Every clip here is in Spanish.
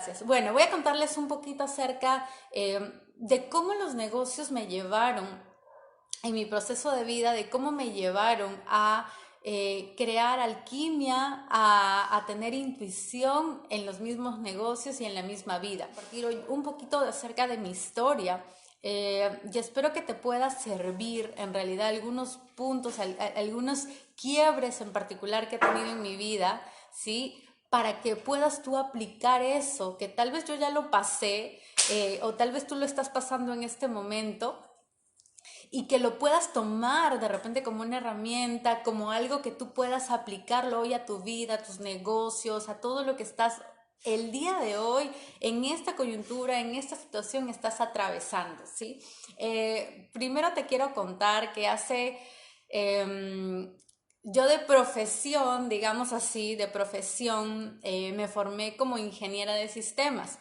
gracias. Bueno, voy a contarles un poquito acerca de cómo los negocios me llevaron en mi proceso de vida, de cómo me llevaron a crear alquimia, a tener intuición en los mismos negocios y en la misma vida. Compartir hoy un poquito acerca de mi historia. Y espero que te pueda servir en realidad algunos puntos, algunos quiebres en particular que he tenido en mi vida, ¿sí? Para que puedas tú aplicar eso, que tal vez yo ya lo pasé, o tal vez tú lo estás pasando en este momento, y que lo puedas tomar de repente como una herramienta, como algo que tú puedas aplicarlo hoy a tu vida, a tus negocios, a todo lo que estás el día de hoy, en esta coyuntura, en esta situación estás atravesando, ¿sí? Primero te quiero contar que yo de profesión, digamos así, de profesión, me formé como ingeniera de sistemas.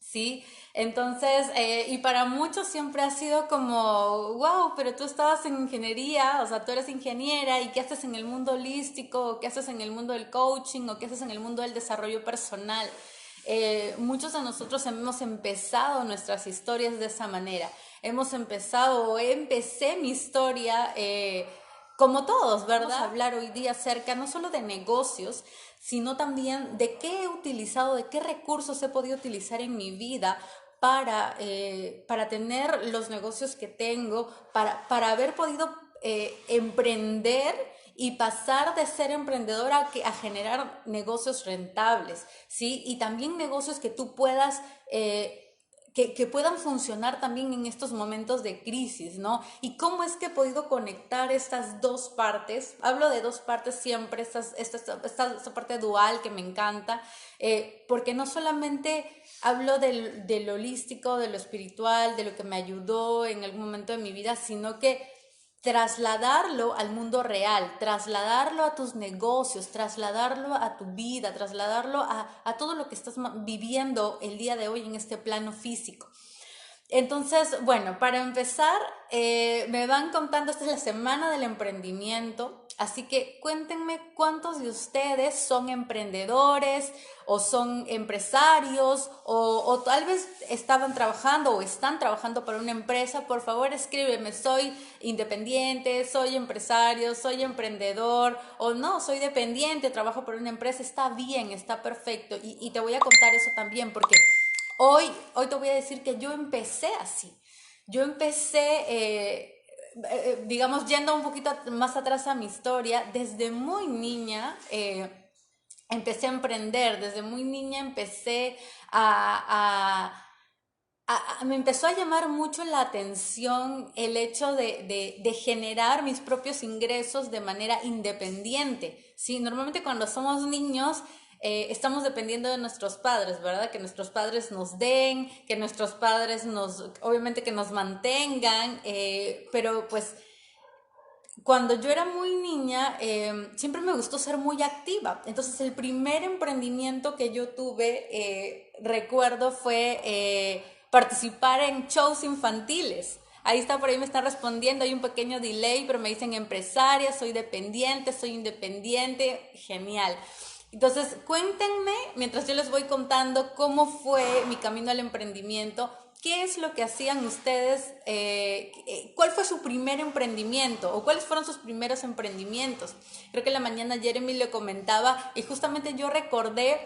Sí, entonces, y para muchos siempre ha sido como, wow, pero tú estabas en ingeniería, o sea, tú eres ingeniera, ¿y qué haces en el mundo holístico? ¿O qué haces en el mundo del coaching? ¿O qué haces en el mundo del desarrollo personal? Muchos de nosotros hemos empezado nuestras historias de esa manera. Hemos empezado, o empecé mi historia como todos, ¿verdad? Vamos a hablar hoy día acerca no solo de negocios, sino también de qué he utilizado, de qué recursos he podido utilizar en mi vida para tener los negocios que tengo, para haber podido emprender y pasar de ser emprendedora a generar negocios rentables, ¿sí? Y también negocios que tú puedas... que puedan funcionar también en estos momentos de crisis, ¿no? Y cómo es que he podido conectar estas dos partes. Hablo de dos partes siempre, esta parte dual que me encanta, porque no solamente hablo de lo holístico, de lo espiritual, de lo que me ayudó en algún momento de mi vida, sino que trasladarlo al mundo real, trasladarlo a tus negocios, trasladarlo a tu vida, trasladarlo a todo lo que estás viviendo el día de hoy en este plano físico. Entonces, bueno, para empezar, me van contando, esta es la semana del emprendimiento, así que cuéntenme cuántos de ustedes son emprendedores o son empresarios o tal vez estaban trabajando o están trabajando para una empresa. Por favor, escríbeme, soy independiente, soy empresario, soy emprendedor o no, soy dependiente, trabajo para una empresa. Está bien, está perfecto y te voy a contar eso también porque hoy te voy a decir que yo empecé así. Yo empecé, digamos, yendo un poquito más atrás a mi historia, desde muy niña empecé a emprender, desde muy niña empecé me empezó a llamar mucho la atención el hecho de generar mis propios ingresos de manera independiente. Sí, normalmente cuando somos niños estamos dependiendo de nuestros padres, ¿verdad? Que nuestros padres nos den, que nuestros padres obviamente que nos mantengan, pero pues cuando yo era muy niña, siempre me gustó ser muy activa. Entonces, el primer emprendimiento que yo tuve, recuerdo, fue participar en shows infantiles. Ahí está, por ahí me está respondiendo, hay un pequeño delay, pero me dicen empresaria, soy dependiente, soy independiente, genial. Entonces, cuéntenme, mientras yo les voy contando cómo fue mi camino al emprendimiento, qué es lo que hacían ustedes, cuál fue su primer emprendimiento o cuáles fueron sus primeros emprendimientos. Creo que en la mañana Jeremy le comentaba y justamente yo recordé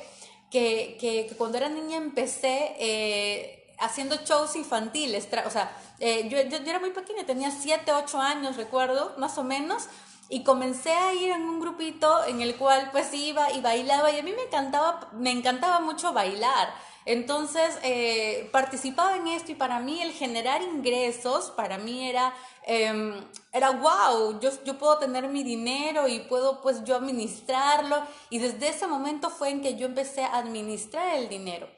que cuando era niña empecé haciendo shows infantiles, o sea, yo era muy pequeña, tenía 7, 8 años, recuerdo, más o menos, y comencé a ir en un grupito en el cual pues iba y bailaba y a mí me encantaba mucho bailar. Entonces participaba en esto y para mí el generar ingresos, para mí era wow, yo puedo tener mi dinero y puedo pues yo administrarlo y desde ese momento fue en que yo empecé a administrar el dinero.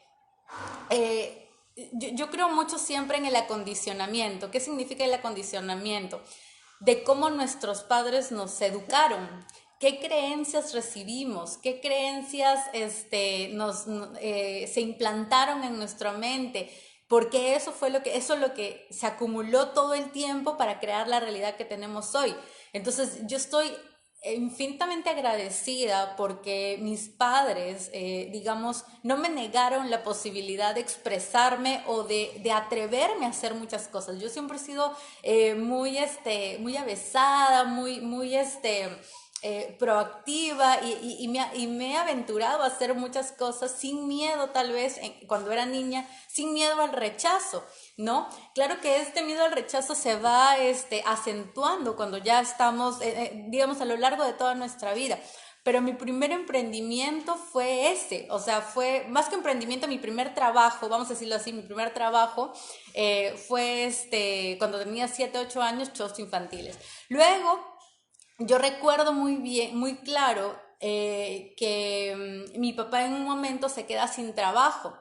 Yo creo mucho siempre en el acondicionamiento. ¿Qué significa el acondicionamiento? De cómo nuestros padres nos educaron, qué creencias recibimos, qué creencias se implantaron en nuestra mente, porque eso es lo que se acumuló todo el tiempo para crear la realidad que tenemos hoy. Entonces yo estoy infinitamente agradecida porque mis padres, digamos, no me negaron la posibilidad de expresarme o de atreverme a hacer muchas cosas. Yo siempre he sido muy avesada, proactiva y me he aventurado a hacer muchas cosas sin miedo, tal vez, cuando era niña, sin miedo al rechazo, ¿no? Claro que este miedo al rechazo se va acentuando cuando ya estamos, digamos, a lo largo de toda nuestra vida. Pero mi primer emprendimiento fue ese, o sea, fue más que emprendimiento, mi primer trabajo, vamos a decirlo así, mi primer trabajo fue cuando tenía 7 8 años, shows infantiles. Luego, yo recuerdo muy bien, muy claro, que mi papá en un momento se queda sin trabajo.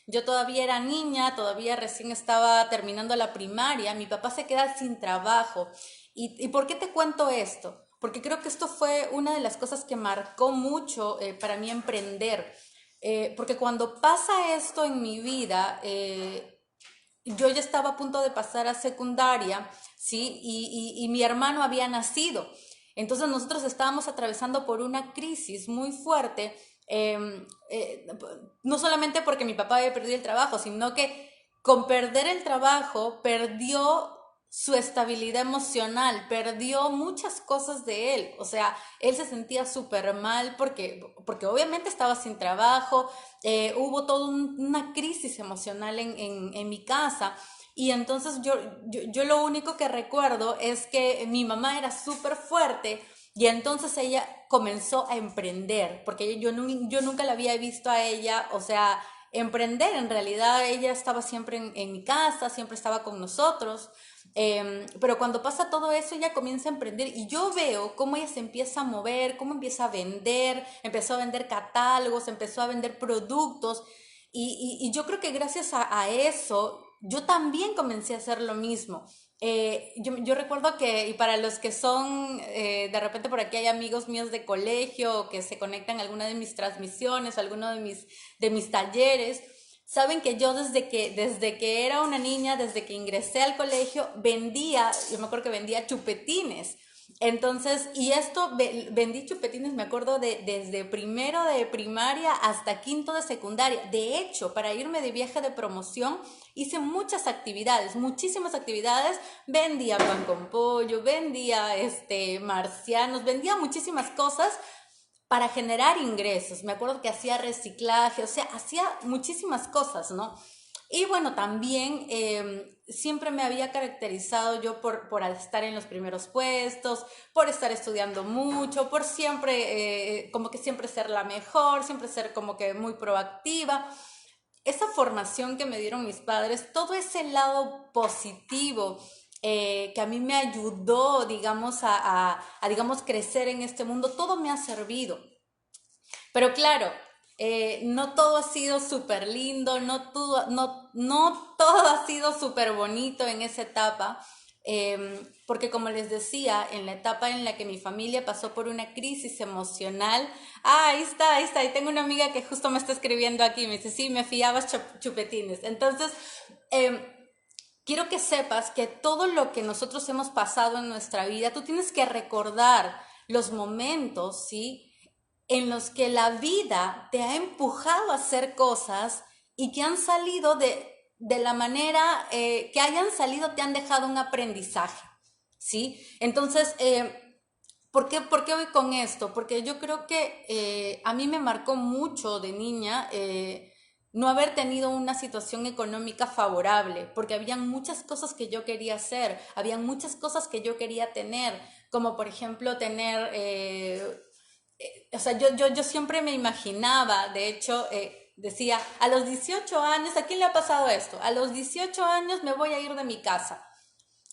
Yo todavía era niña, todavía recién estaba terminando la primaria, mi papá se queda sin trabajo. ¿Y por qué te cuento esto? Porque creo que esto fue una de las cosas que marcó mucho para mí emprender. Porque cuando pasa esto en mi vida, yo ya estaba a punto de pasar a secundaria, ¿sí? Y mi hermano había nacido. Entonces nosotros estábamos atravesando por una crisis muy fuerte, eh, eh, no solamente porque mi papá había perdido el trabajo, sino que con perder el trabajo perdió su estabilidad emocional, perdió muchas cosas de él, o sea, él se sentía súper mal porque obviamente estaba sin trabajo, hubo toda una crisis emocional en mi casa. Y entonces yo lo único que recuerdo es que mi mamá era súper fuerte y entonces ella comenzó a emprender, porque yo nunca la había visto a ella, o sea, emprender. En realidad ella estaba siempre en mi casa, siempre estaba con nosotros. Pero cuando pasa todo eso, ella comienza a emprender y yo veo cómo ella se empieza a mover, cómo empieza a vender, empezó a vender catálogos, empezó a vender productos y yo creo que gracias a eso, yo también comencé a hacer lo mismo. Yo recuerdo que, y para los que son, de repente por aquí hay amigos míos de colegio que se conectan a alguna de mis transmisiones, a alguno de mis talleres, saben que yo desde que era una niña, desde que ingresé al colegio, yo me acuerdo que vendía chupetines. Entonces, y esto, vendí chupetines, me acuerdo, desde primero de primaria hasta quinto de secundaria. De hecho, para irme de viaje de promoción, hice muchas actividades, muchísimas actividades. Vendía pan con pollo, vendía marcianos, vendía muchísimas cosas para generar ingresos. Me acuerdo que hacía reciclaje, o sea, hacía muchísimas cosas, ¿no? Y bueno, también siempre me había caracterizado yo por estar en los primeros puestos, por estar estudiando mucho, por siempre, como que siempre ser la mejor, siempre ser como que muy proactiva. Esa formación que me dieron mis padres, todo ese lado positivo que a mí me ayudó, digamos, digamos, crecer en este mundo, todo me ha servido. Pero claro, no todo ha sido súper lindo, no todo ha sido súper bonito en esa etapa, porque como les decía, en la etapa en la que mi familia pasó por una crisis emocional, ahí está, y tengo una amiga que justo me está escribiendo aquí, me dice, sí, me fiabas chupetines. Entonces, eh, quiero que sepas que todo lo que nosotros hemos pasado en nuestra vida, tú tienes que recordar los momentos, ¿sí? En los que la vida te ha empujado a hacer cosas y que han salido de la manera que hayan salido, te han dejado un aprendizaje, ¿sí? Entonces, por qué voy con esto? Porque yo creo que a mí me marcó mucho de niña no haber tenido una situación económica favorable, porque habían muchas cosas que yo quería hacer, habían muchas cosas que yo quería tener, como por ejemplo tener o sea, yo siempre me imaginaba, de hecho, decía, a los 18 años, ¿a quién le ha pasado esto? A los 18 años me voy a ir de mi casa.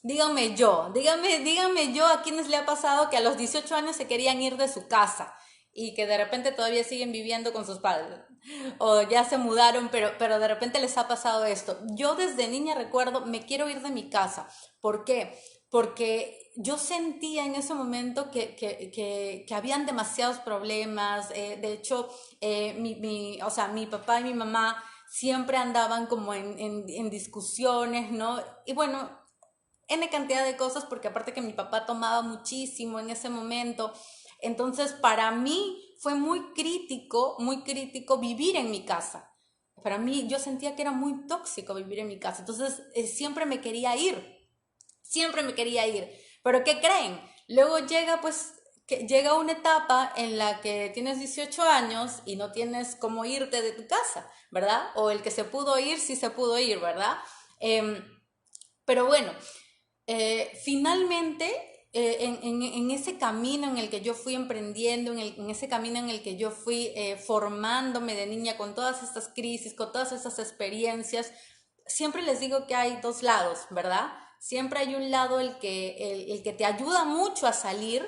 Díganme yo a quienes le ha pasado que a los 18 años se querían ir de su casa y que de repente todavía siguen viviendo con sus padres o ya se mudaron, pero de repente les ha pasado esto. Yo desde niña recuerdo, me quiero ir de mi casa. ¿Por qué? Porque yo sentía en ese momento que habían demasiados problemas. De hecho, o sea, mi papá y mi mamá siempre andaban como en discusiones, ¿no? Y bueno, N cantidad de cosas, porque aparte que mi papá tomaba muchísimo en ese momento, Entonces, para mí fue muy crítico vivir en mi casa. Para mí, yo sentía que era muy tóxico vivir en mi casa. Entonces, siempre me quería ir. Siempre me quería ir. Pero ¿qué creen? Luego llega pues que llega una etapa en la que tienes 18 años y no tienes cómo irte de tu casa, ¿verdad? O el que se pudo ir, sí se pudo ir, ¿verdad? Em, pero bueno, finalmente, en ese camino en el que yo fui emprendiendo, en ese camino en el que yo fui formándome de niña con todas estas crisis, con todas estas experiencias, siempre les digo que hay dos lados, ¿verdad? Siempre hay un lado el que te ayuda mucho a salir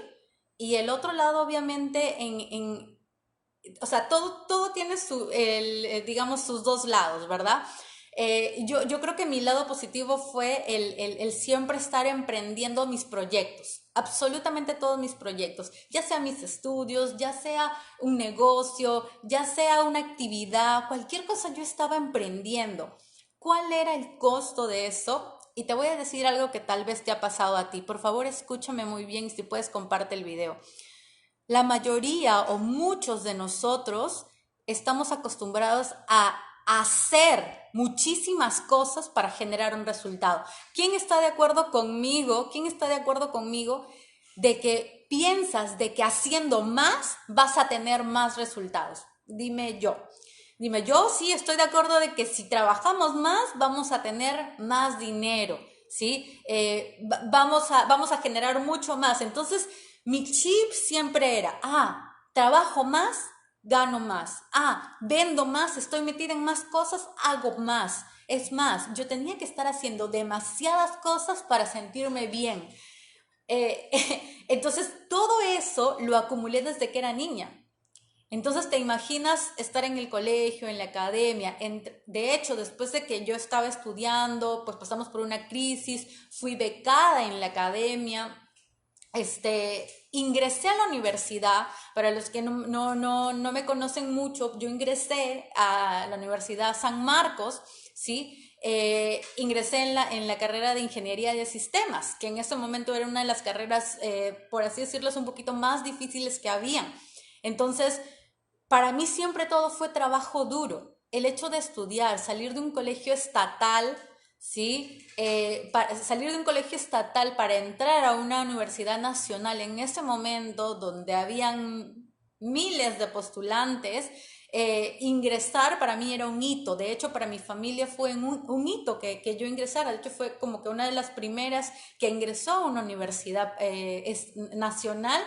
y el otro lado obviamente o sea, todo tiene digamos, sus dos lados, ¿verdad? Yo creo que mi lado positivo fue el siempre estar emprendiendo mis proyectos, absolutamente todos mis proyectos, ya sea mis estudios, ya sea un negocio, ya sea una actividad, cualquier cosa yo estaba emprendiendo. ¿Cuál era el costo de eso? Y te voy a decir algo que tal vez te ha pasado a ti. Por favor, escúchame muy bien y si puedes comparte el video. La mayoría o muchos de nosotros estamos acostumbrados a hacer muchísimas cosas para generar un resultado. ¿Quién está de acuerdo conmigo? ¿Quién está de acuerdo conmigo de que piensas de que haciendo más vas a tener más resultados? Dime yo. Dime yo, sí, estoy de acuerdo de que si trabajamos más vamos a tener más dinero, ¿sí? Vamos a generar mucho más. Entonces, mi chip siempre era, trabajo más, gano más. Vendo más, estoy metida en más cosas, hago más. Es más, yo tenía que estar haciendo demasiadas cosas para sentirme bien. Eh, entonces, todo eso lo acumulé desde que era niña. Entonces te imaginas estar en el colegio, en la academia. De hecho, después de que yo estaba estudiando, pues pasamos por una crisis, fui becada en la academia, ingresé a la universidad. Para los que no me conocen mucho, yo ingresé a la Universidad San Marcos, ¿sí? Ingresé en la carrera de Ingeniería de Sistemas, que en ese momento era una de las carreras, por así decirlo, un poquito más difíciles que habían. Entonces, para mí siempre todo fue trabajo duro. El hecho de estudiar, salir de un colegio estatal, ¿sí? Salir de un colegio estatal para entrar a una universidad nacional en ese momento donde habían miles de postulantes, ingresar para mí era un hito. De hecho, para mi familia fue un hito que yo ingresara. De hecho, fue como que una de las primeras que ingresó a una universidad nacional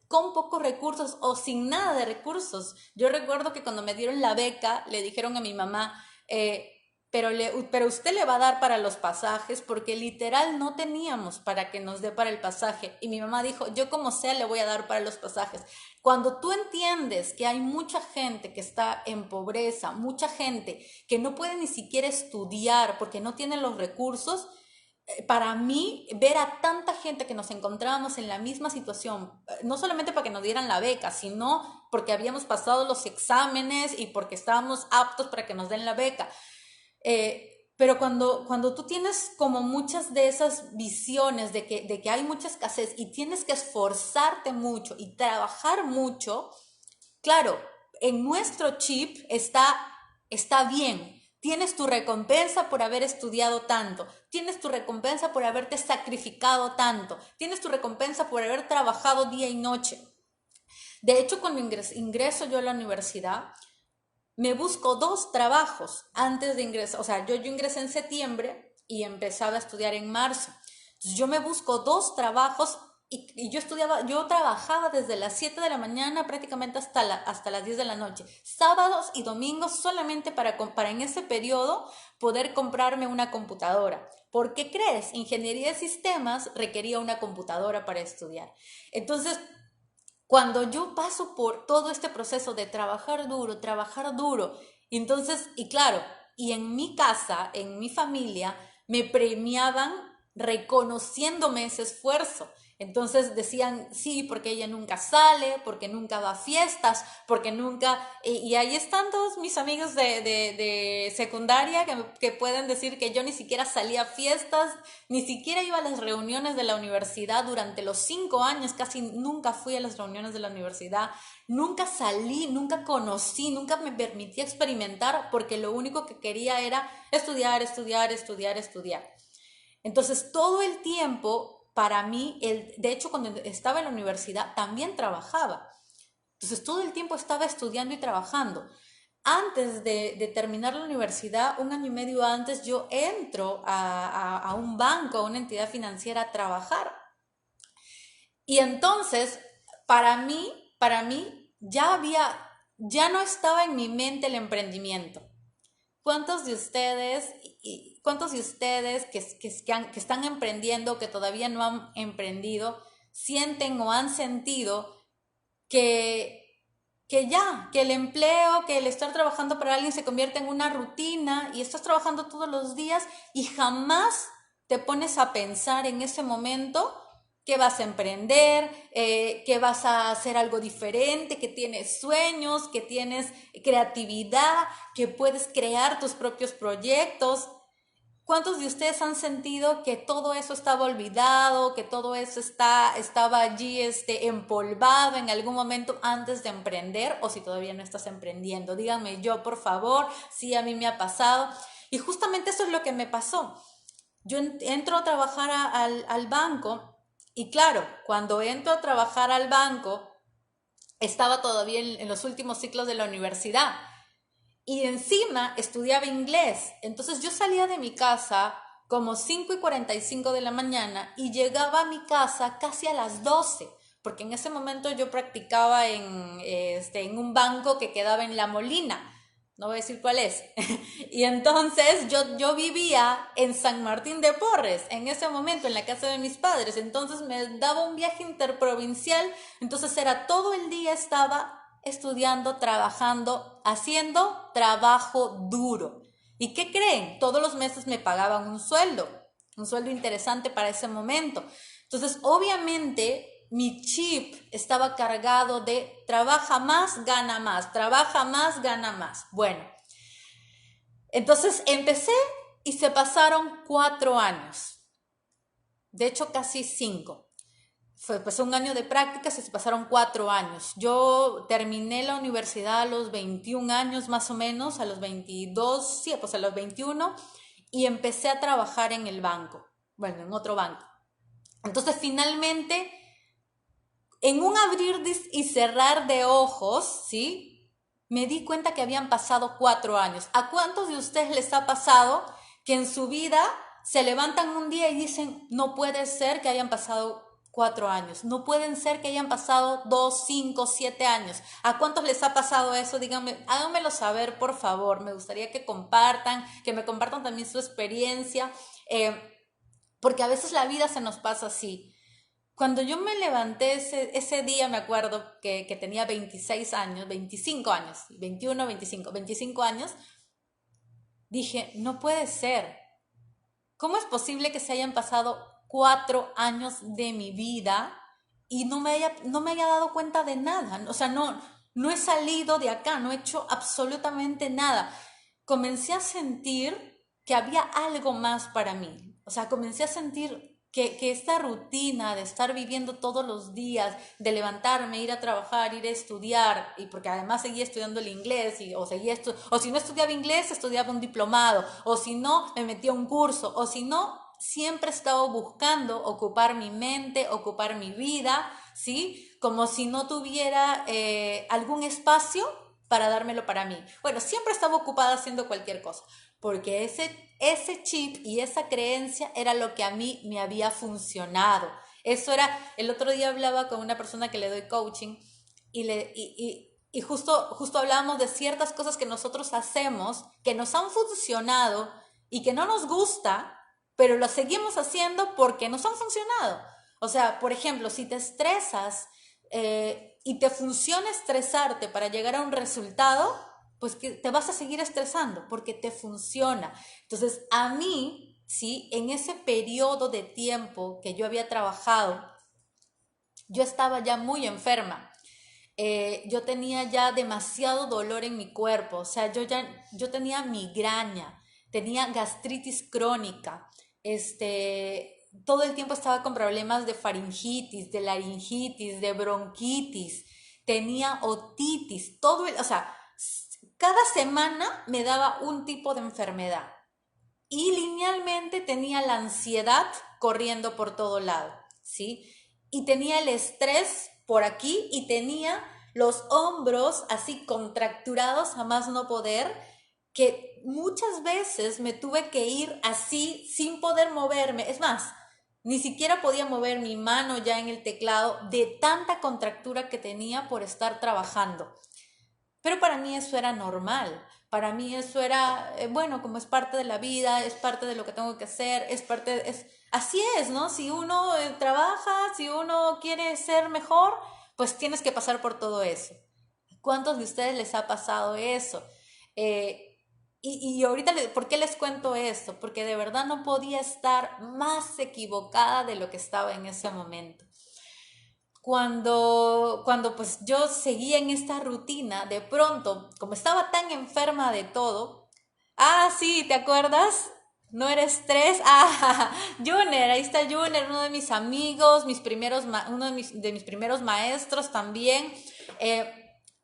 con pocos recursos o sin nada de recursos. Yo recuerdo que cuando me dieron la beca, le dijeron a mi mamá, pero usted le va a dar para los pasajes, porque literal no teníamos para que nos dé para el pasaje. Y mi mamá dijo, yo como sea le voy a dar para los pasajes. Cuando tú entiendes que hay mucha gente que está en pobreza, mucha gente que no puede ni siquiera estudiar porque no tiene los recursos, para mí, ver a tanta gente que nos encontrábamos en la misma situación, no solamente para que nos dieran la beca, sino porque habíamos pasado los exámenes y porque estábamos aptos para que nos den la beca. Pero cuando tú tienes como muchas de esas visiones de que hay mucha escasez y tienes que esforzarte mucho y trabajar mucho, claro, en nuestro chip está bien. Tienes tu recompensa por haber estudiado tanto. Tienes tu recompensa por haberte sacrificado tanto. Tienes tu recompensa por haber trabajado día y noche. De hecho, cuando ingreso yo a la universidad, me busco 2 trabajos antes de ingresar. O sea, yo ingresé en septiembre y empezaba a estudiar en marzo. Entonces, yo me busco 2 trabajos y yo trabajaba desde las 7 de la mañana prácticamente hasta las 10 de la noche. Sábados y domingos solamente para en ese periodo poder comprarme una computadora. ¿Por qué crees? Ingeniería de sistemas requería una computadora para estudiar. Entonces, cuando yo paso por todo este proceso de trabajar duro, entonces, y claro, y en mi casa, en mi familia, me premiaban reconociéndome ese esfuerzo. Entonces decían, sí, porque ella nunca sale, porque nunca va a fiestas, porque nunca... Y ahí están todos mis amigos de secundaria que pueden decir que yo ni siquiera salía a fiestas, ni siquiera iba a las reuniones de la universidad durante los 5 años, casi nunca fui a las reuniones de la universidad, nunca salí, nunca conocí, nunca me permití experimentar porque lo único que quería era estudiar, estudiar, estudiar, estudiar. Entonces, todo el tiempo, para mí, de hecho, cuando estaba en la universidad, también trabajaba. Entonces, todo el tiempo estaba estudiando y trabajando. Antes de terminar la universidad, 1 año y medio antes, yo entro a un banco, a una entidad financiera a trabajar. Y entonces, para mí, ya no estaba en mi mente el emprendimiento. ¿Cuántos de ustedes que están emprendiendo, que todavía no han emprendido, sienten o han sentido que, que el empleo, que el estar trabajando para alguien se convierte en una rutina y estás trabajando todos los días y jamás te pones a pensar en ese momento que vas a emprender, que vas a hacer algo diferente, que tienes sueños, que tienes creatividad, que puedes crear tus propios proyectos? ¿Cuántos de ustedes han sentido que todo eso estaba olvidado, que todo eso estaba allí empolvado en algún momento antes de emprender, o si todavía no estás emprendiendo? Díganme yo, por favor, si a mí me ha pasado. Y justamente eso es lo que me pasó. Yo entro a trabajar al banco y claro, cuando entro a trabajar al banco, estaba todavía en los últimos ciclos de la universidad. Y encima estudiaba inglés. Entonces yo salía de mi casa como 5:45 de la mañana y llegaba a mi casa casi a las 12, porque en ese momento yo practicaba en un banco que quedaba en La Molina. No voy a decir cuál es. Y entonces yo vivía en San Martín de Porres, en ese momento en la casa de mis padres. Entonces me daba un viaje interprovincial. Entonces era todo el día estaba estudiando, trabajando, haciendo trabajo duro. ¿Y qué creen? Todos los meses me pagaban un sueldo interesante para ese momento. Entonces, obviamente, mi chip estaba cargado de trabaja más, gana más, trabaja más, gana más. Bueno, entonces empecé y se pasaron 4 años, de hecho casi 5. Pues 1 año de prácticas y se pasaron 4 años. Yo terminé la universidad a los 21 años más o menos, a los 22, sí, pues a los 21, y empecé a trabajar en el banco, bueno, en otro banco. Entonces finalmente, en un abrir y cerrar de ojos, ¿sí? Me di cuenta que habían pasado 4 años. ¿A cuántos de ustedes les ha pasado que en su vida se levantan un día y dicen, no puede ser que hayan pasado 4 años, no pueden ser que hayan pasado 2, 5, 7 años? ¿A cuántos les ha pasado eso? Díganme, háganmelo saber, por favor. Me gustaría que me compartan también su experiencia, porque a veces la vida se nos pasa así. Cuando yo me levanté ese día, me acuerdo que tenía 26 años, 25 años, 21, 25 años, dije, no puede ser. ¿Cómo es posible que se hayan pasado 4 años de mi vida y no me haya dado cuenta de nada? O sea, no he salido de acá, no he hecho absolutamente nada. Comencé a sentir que había algo más para mí. O sea, comencé a sentir que esta rutina de estar viviendo todos los días, de levantarme, ir a trabajar, ir a estudiar, y porque además seguía estudiando el inglés, o si no estudiaba inglés, estudiaba un diplomado, o si no, me metía a un curso, o si no, siempre estaba buscando ocupar mi mente, ocupar mi vida, ¿sí? Como si no tuviera algún espacio para dármelo para mí. Bueno, siempre estaba ocupada haciendo cualquier cosa, porque ese chip y esa creencia era lo que a mí me había funcionado. Eso era, el otro día hablaba con una persona que le doy coaching y justo hablábamos de ciertas cosas que nosotros hacemos, que nos han funcionado y que no nos gusta, pero lo seguimos haciendo porque nos han funcionado. O sea, por ejemplo, si te estresas y te funciona estresarte para llegar a un resultado, pues que te vas a seguir estresando porque te funciona. Entonces, a mí, sí, en ese periodo de tiempo que yo había trabajado yo estaba ya muy enferma. Yo tenía ya demasiado dolor en mi cuerpo, o sea, yo tenía migraña, tenía gastritis crónica, todo el tiempo estaba con problemas de faringitis, de laringitis, de bronquitis, tenía otitis, o sea, cada semana me daba un tipo de enfermedad y linealmente tenía la ansiedad corriendo por todo lado, ¿sí? Y tenía el estrés por aquí y tenía los hombros así contracturados a más no poder, que muchas veces me tuve que ir así sin poder moverme. Es más, ni siquiera podía mover mi mano ya en el teclado de tanta contractura que tenía por estar trabajando. Pero para mí eso era normal, para mí eso era, bueno, como es parte de la vida, es parte de lo que tengo que hacer, así es, ¿no? Si uno trabaja, si uno quiere ser mejor, pues tienes que pasar por todo eso. ¿Cuántos de ustedes les ha pasado eso? Eh, y ahorita, ¿por qué les cuento esto? Porque de verdad no podía estar más equivocada de lo que estaba en ese momento. Cuando pues yo seguía en esta rutina, de pronto, como estaba tan enferma de todo, sí, ¿te acuerdas? ¿No eres tres? Juner, ahí está Juner, uno de mis amigos, uno de mis primeros maestros también.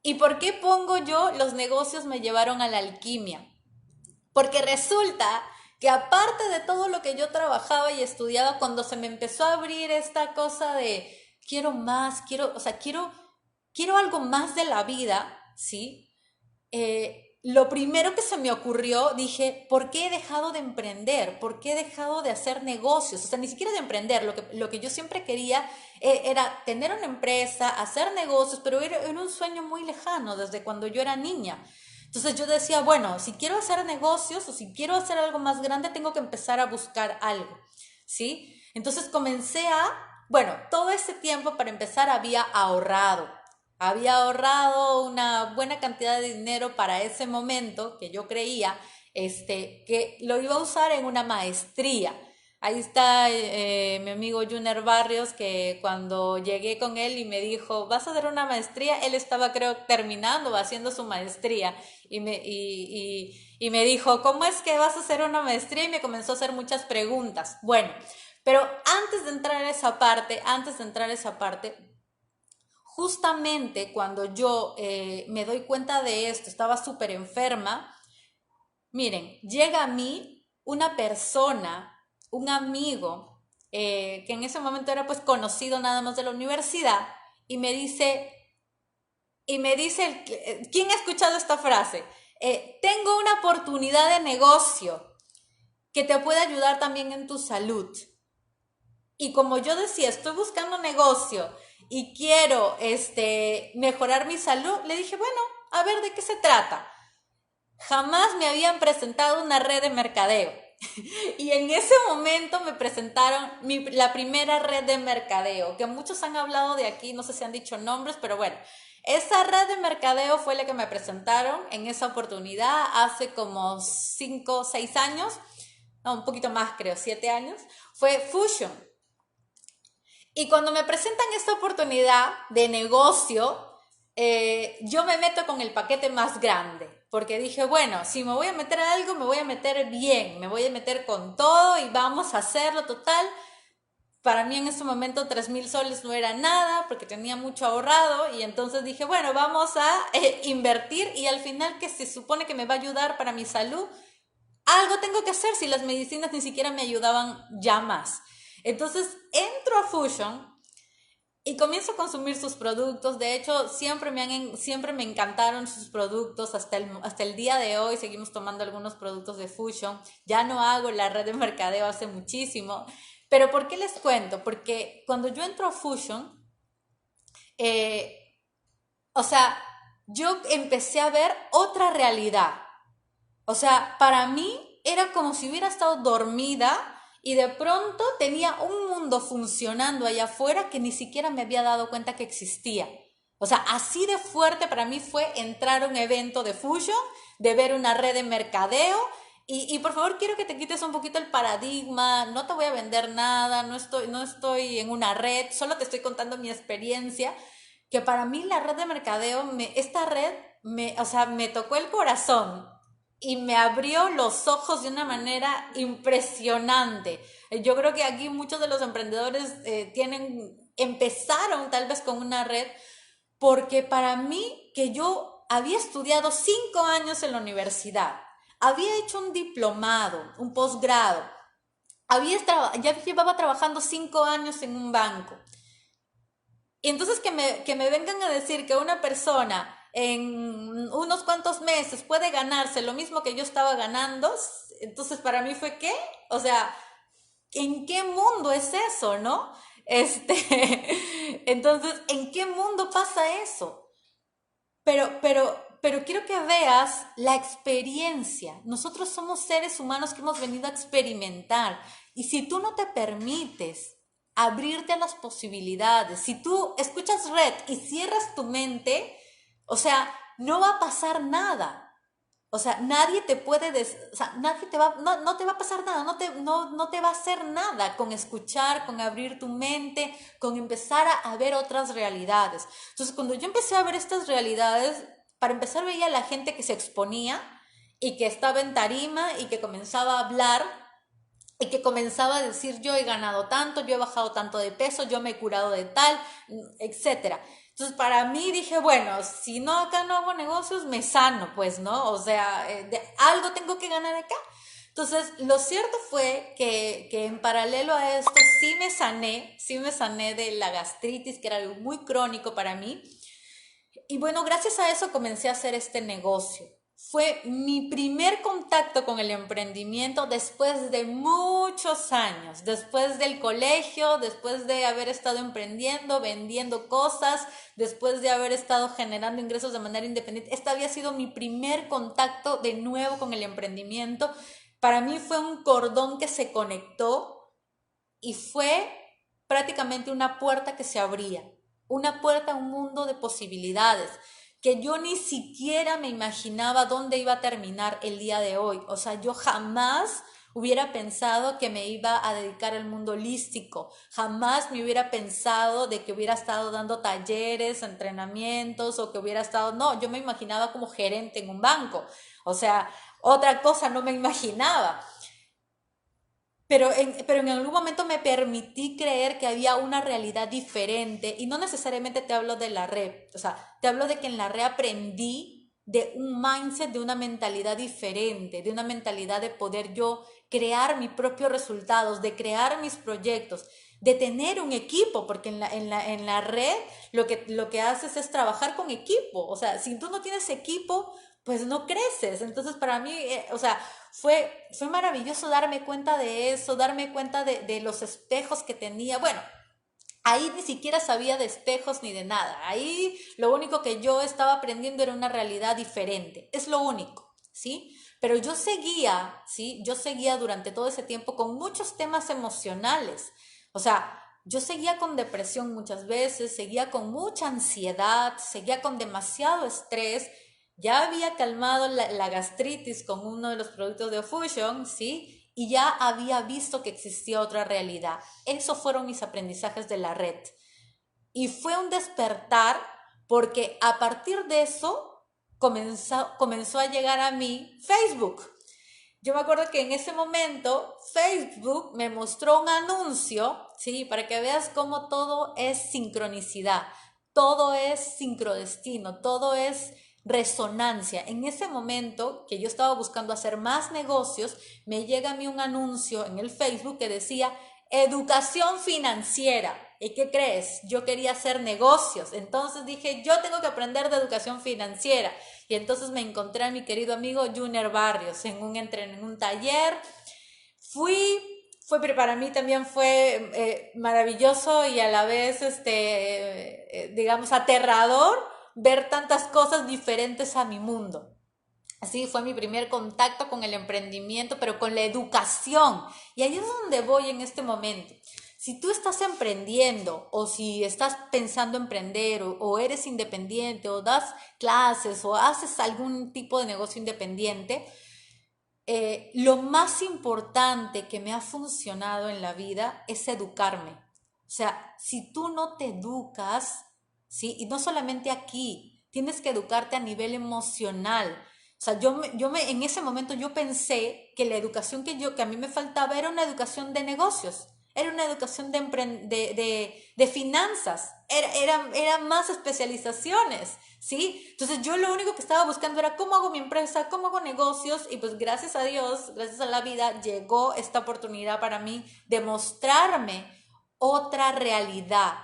¿Y por qué pongo yo los negocios me llevaron a la alquimia? Porque resulta que aparte de todo lo que yo trabajaba y estudiaba, cuando se me empezó a abrir esta cosa de quiero más, quiero algo más de la vida, ¿sí? Lo primero que se me ocurrió, dije, ¿por qué he dejado de emprender? ¿Por qué he dejado de hacer negocios? O sea, ni siquiera de emprender, lo que yo siempre quería era tener una empresa, hacer negocios, pero era un sueño muy lejano desde cuando yo era niña. Entonces yo decía, bueno, si quiero hacer negocios o si quiero hacer algo más grande, tengo que empezar a buscar algo, ¿sí? Entonces bueno, todo ese tiempo para empezar había ahorrado una buena cantidad de dinero para ese momento que yo creía que lo iba a usar en una maestría. Ahí está mi amigo Juner Barrios, que cuando llegué con él y me dijo, ¿vas a hacer una maestría? Él estaba, creo, terminando, haciendo su maestría. Y me dijo, ¿cómo es que vas a hacer una maestría? Y me comenzó a hacer muchas preguntas. Bueno, pero antes de entrar a esa parte, justamente cuando yo me doy cuenta de esto, estaba súper enferma. Miren, llega a mí una persona, un amigo, que en ese momento era pues conocido nada más de la universidad, y me dice, ¿quién ha escuchado esta frase? Tengo una oportunidad de negocio que te puede ayudar también en tu salud. Y como yo decía, estoy buscando negocio y quiero mejorar mi salud, le dije, bueno, a ver, ¿de qué se trata? Jamás me habían presentado una red de mercadeo. Y en ese momento me presentaron la primera red de mercadeo, que muchos han hablado de aquí, no sé si han dicho nombres, pero bueno, esa red de mercadeo fue la que me presentaron en esa oportunidad hace como 5 o 6 años, no, un poquito más creo, 7 años, fue Fusion. Y cuando me presentan esta oportunidad de negocio, yo me meto con el paquete más grande, porque dije, bueno, si me voy a meter a algo, me voy a meter bien, me voy a meter con todo y vamos a hacerlo total. Para mí en ese momento 3,000 soles no era nada porque tenía mucho ahorrado y entonces dije, bueno, vamos a invertir y al final que se supone que me va a ayudar para mi salud, algo tengo que hacer si las medicinas ni siquiera me ayudaban ya más. Entonces entro a Fusion y comienzo a consumir sus productos. De hecho, siempre me encantaron sus productos. Hasta el día de hoy seguimos tomando algunos productos de Fusion. Ya no hago la red de mercadeo hace muchísimo. Pero ¿por qué les cuento? Porque cuando yo entro a Fusion, o sea, yo empecé a ver otra realidad. O sea, para mí era como si hubiera estado dormida y de pronto tenía un mundo funcionando allá afuera que ni siquiera me había dado cuenta que existía. O sea, así de fuerte para mí fue entrar a un evento de Fusion, de ver una red de mercadeo Y por favor quiero que te quites un poquito el paradigma, no te voy a vender nada, no estoy en una red, solo te estoy contando mi experiencia, que para mí la red de mercadeo, esta red o sea, me tocó el corazón y me abrió los ojos de una manera impresionante. Yo creo que aquí muchos de los emprendedores empezaron tal vez con una red, porque para mí, que yo había estudiado 5 años en la universidad, había hecho un diplomado, un posgrado, ya llevaba trabajando 5 años en un banco. Y entonces que me vengan a decir que una persona en unos cuantos meses puede ganarse lo mismo que yo estaba ganando, entonces para mí fue ¿qué? O sea, ¿en qué mundo es eso, no? Entonces, ¿en qué mundo pasa eso? Pero quiero que veas la experiencia. Nosotros somos seres humanos que hemos venido a experimentar. Y si tú no te permites abrirte a las posibilidades, si tú escuchas red y cierras tu mente, o sea, no va a pasar nada. O sea, nadie te puede, o sea, nadie te va, no te va a pasar nada, no te va a hacer nada con escuchar, con abrir tu mente, con empezar a ver otras realidades. Entonces, cuando yo empecé a ver estas realidades, para empezar veía a la gente que se exponía y que estaba en tarima y que comenzaba a hablar y que comenzaba a decir yo he ganado tanto, yo he bajado tanto de peso, yo me he curado de tal, etcétera. Entonces para mí dije, bueno, si no acá no hago negocios, me sano, pues, ¿no? O sea, algo tengo que ganar acá. Entonces, lo cierto fue que en paralelo a esto sí me sané de la gastritis, que era algo muy crónico para mí. Y bueno, gracias a eso comencé a hacer este negocio. Fue mi primer contacto con el emprendimiento después de muchos años, después del colegio, después de haber estado emprendiendo, vendiendo cosas, después de haber estado generando ingresos de manera independiente. Este había sido mi primer contacto de nuevo con el emprendimiento. Para mí fue un cordón que se conectó y fue prácticamente una puerta que se abría, una puerta a un mundo de posibilidades que yo ni siquiera me imaginaba dónde iba a terminar el día de hoy. O sea, yo jamás hubiera pensado que me iba a dedicar al mundo holístico, jamás me hubiera pensado de que hubiera estado dando talleres, entrenamientos o que hubiera estado, no, yo me imaginaba como gerente en un banco, o sea, otra cosa no me imaginaba. Pero en algún momento me permití creer que había una realidad diferente y no necesariamente te hablo de la red, o sea, te hablo de que en la red aprendí de un mindset, de una mentalidad diferente, de una mentalidad de poder yo crear mis propios resultados, de crear mis proyectos, de tener un equipo, porque en la red lo que haces es trabajar con equipo, o sea, si tú no tienes equipo, pues no creces. Entonces para mí, o sea, fue maravilloso darme cuenta de eso, darme cuenta de los espejos que tenía. Bueno, ahí ni siquiera sabía de espejos ni de nada. Ahí lo único que yo estaba aprendiendo era una realidad diferente. Es lo único, ¿sí? Pero yo seguía, ¿sí? Yo seguía durante todo ese tiempo con muchos temas emocionales. O sea, yo seguía con depresión muchas veces, seguía con mucha ansiedad, seguía con demasiado estrés. Ya había calmado la gastritis con uno de los productos de Fusion, ¿sí? Y ya había visto que existía otra realidad. Esos fueron mis aprendizajes de la red. Y fue un despertar porque a partir de eso comenzó a llegar a mí Facebook. Yo me acuerdo que en ese momento Facebook me mostró un anuncio, ¿sí? Para que veas cómo todo es sincronicidad, todo es sincrodestino, todo es resonancia. En ese momento que yo estaba buscando hacer más negocios, me llega a mí un anuncio en el Facebook que decía educación financiera. ¿Y qué crees? Yo quería hacer negocios. Entonces dije, yo tengo que aprender de educación financiera. Y entonces me encontré a mi querido amigo Junior Barrios en un taller. Para mí también fue maravilloso y a la vez, digamos, aterrador ver tantas cosas diferentes a mi mundo. Así fue mi primer contacto con el emprendimiento, pero con la educación. Y ahí es donde voy en este momento. Si tú estás emprendiendo o si estás pensando emprender o eres independiente o das clases o haces algún tipo de negocio independiente, lo más importante que me ha funcionado en la vida es educarme. O sea, si tú no te educas, ¿sí? Y no solamente aquí, tienes que educarte a nivel emocional. O sea, en ese momento yo pensé que la educación que a mí me faltaba era una educación de negocios, era una educación de finanzas, era más especializaciones, ¿sí? Entonces yo lo único que estaba buscando era cómo hago mi empresa, cómo hago negocios, y pues gracias a Dios, gracias a la vida, llegó esta oportunidad para mí de mostrarme otra realidad.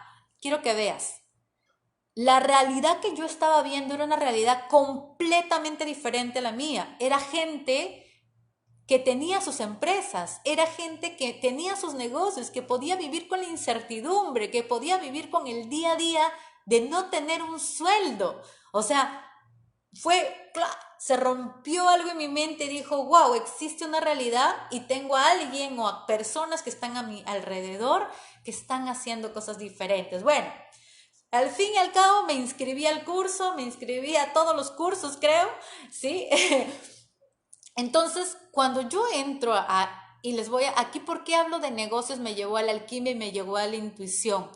Quiero que veas, la realidad que yo estaba viendo era una realidad completamente diferente a la mía. Era gente que tenía sus empresas, era gente que tenía sus negocios, que podía vivir con la incertidumbre, que podía vivir con el día a día de no tener un sueldo. O sea, se rompió algo en mi mente y dijo, wow, existe una realidad y tengo a alguien o a personas que están a mi alrededor que están haciendo cosas diferentes. Bueno, al fin y al cabo me inscribí al curso, me inscribí a todos los cursos, creo, ¿sí? Entonces, cuando yo y les voy aquí, ¿por qué hablo de negocios? Me llevó a la alquimia y me llevó a la intuición.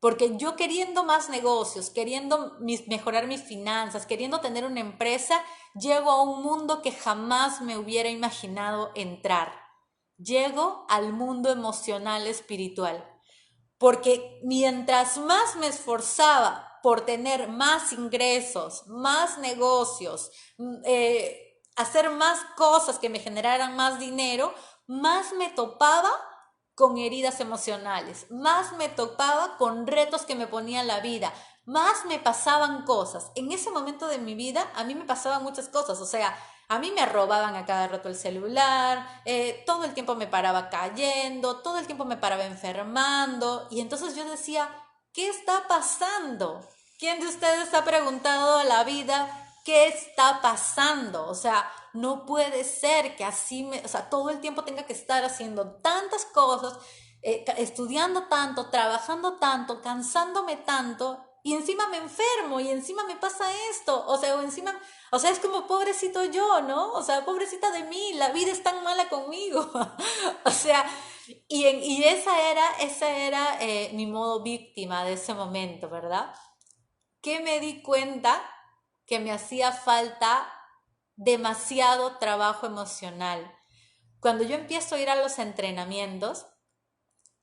Porque yo queriendo más negocios, queriendo mejorar mis finanzas, queriendo tener una empresa, llego a un mundo que jamás me hubiera imaginado entrar. Llego al mundo emocional espiritual. Porque mientras más me esforzaba por tener más ingresos, más negocios, hacer más cosas que me generaran más dinero, más me topaba con heridas emocionales, más me topaba con retos que me ponía la vida, más me pasaban cosas. En ese momento de mi vida a mí me pasaban muchas cosas, o sea, a mí me robaban a cada rato el celular, todo el tiempo me paraba cayendo, todo el tiempo me paraba enfermando, y entonces yo decía, ¿qué está pasando? ¿Quién de ustedes ha preguntado a la vida qué está pasando? O sea, no puede ser que o sea, todo el tiempo tenga que estar haciendo tantas cosas, estudiando tanto, trabajando tanto, cansándome tanto, y encima me enfermo, y encima me pasa esto, o sea, es como pobrecito yo, ¿no? O sea, pobrecita de mí, la vida es tan mala conmigo. O sea, y esa era mi modo víctima de ese momento, ¿verdad? Que me di cuenta que me hacía falta demasiado trabajo emocional. Cuando yo empiezo a ir a los entrenamientos,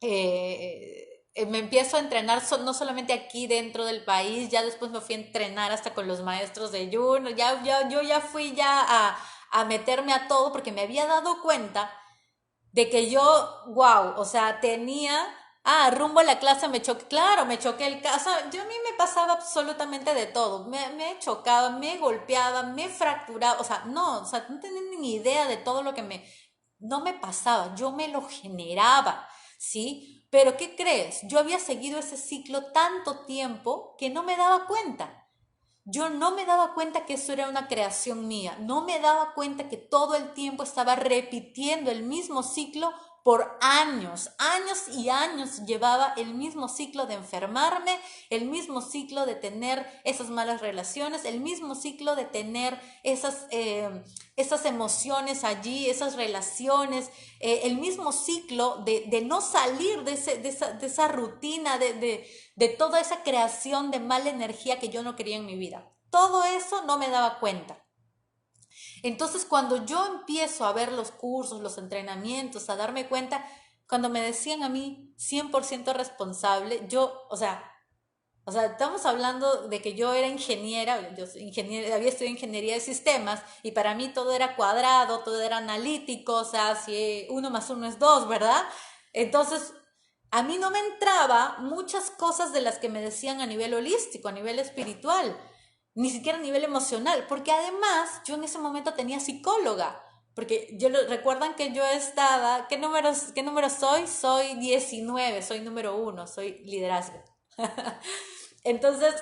me empiezo a entrenar no solamente aquí dentro del país, ya después me fui a entrenar hasta con los maestros de Juno, yo ya fui a meterme a todo porque me había dado cuenta de que yo, wow, o sea, rumbo a la clase claro, me choqué o sea, yo a mí me pasaba absolutamente de todo, me chocaba, me golpeaba, me fracturaba, o sea, no tenía ni idea de todo lo que no me pasaba, yo me lo generaba, ¿sí? Pero ¿qué crees? Yo había seguido ese ciclo tanto tiempo que no me daba cuenta. Yo no me daba cuenta que eso era una creación mía, no me daba cuenta que todo el tiempo estaba repitiendo el mismo ciclo por años, años y años llevaba el mismo ciclo de enfermarme, el mismo ciclo de tener esas malas relaciones, el mismo ciclo de tener esas emociones allí, esas relaciones, el mismo ciclo de no salir de esa rutina, de toda esa creación de mala energía que yo no quería en mi vida. Todo eso no me daba cuenta. Entonces, cuando yo empiezo a ver los cursos, los entrenamientos, a darme cuenta, cuando me decían a mí 100% responsable, estamos hablando de que yo era ingeniera, había estudiado ingeniería de sistemas y para mí todo era cuadrado, todo era analítico, o sea, si 1 más 1 es 2, ¿verdad? Entonces, a mí no me entraba muchas cosas de las que me decían a nivel holístico, a nivel espiritual, ni siquiera a nivel emocional, porque además yo en ese momento tenía psicóloga, porque recuerdan que yo estaba, ¿qué número soy? Soy 19, soy número 1, soy liderazgo. Entonces,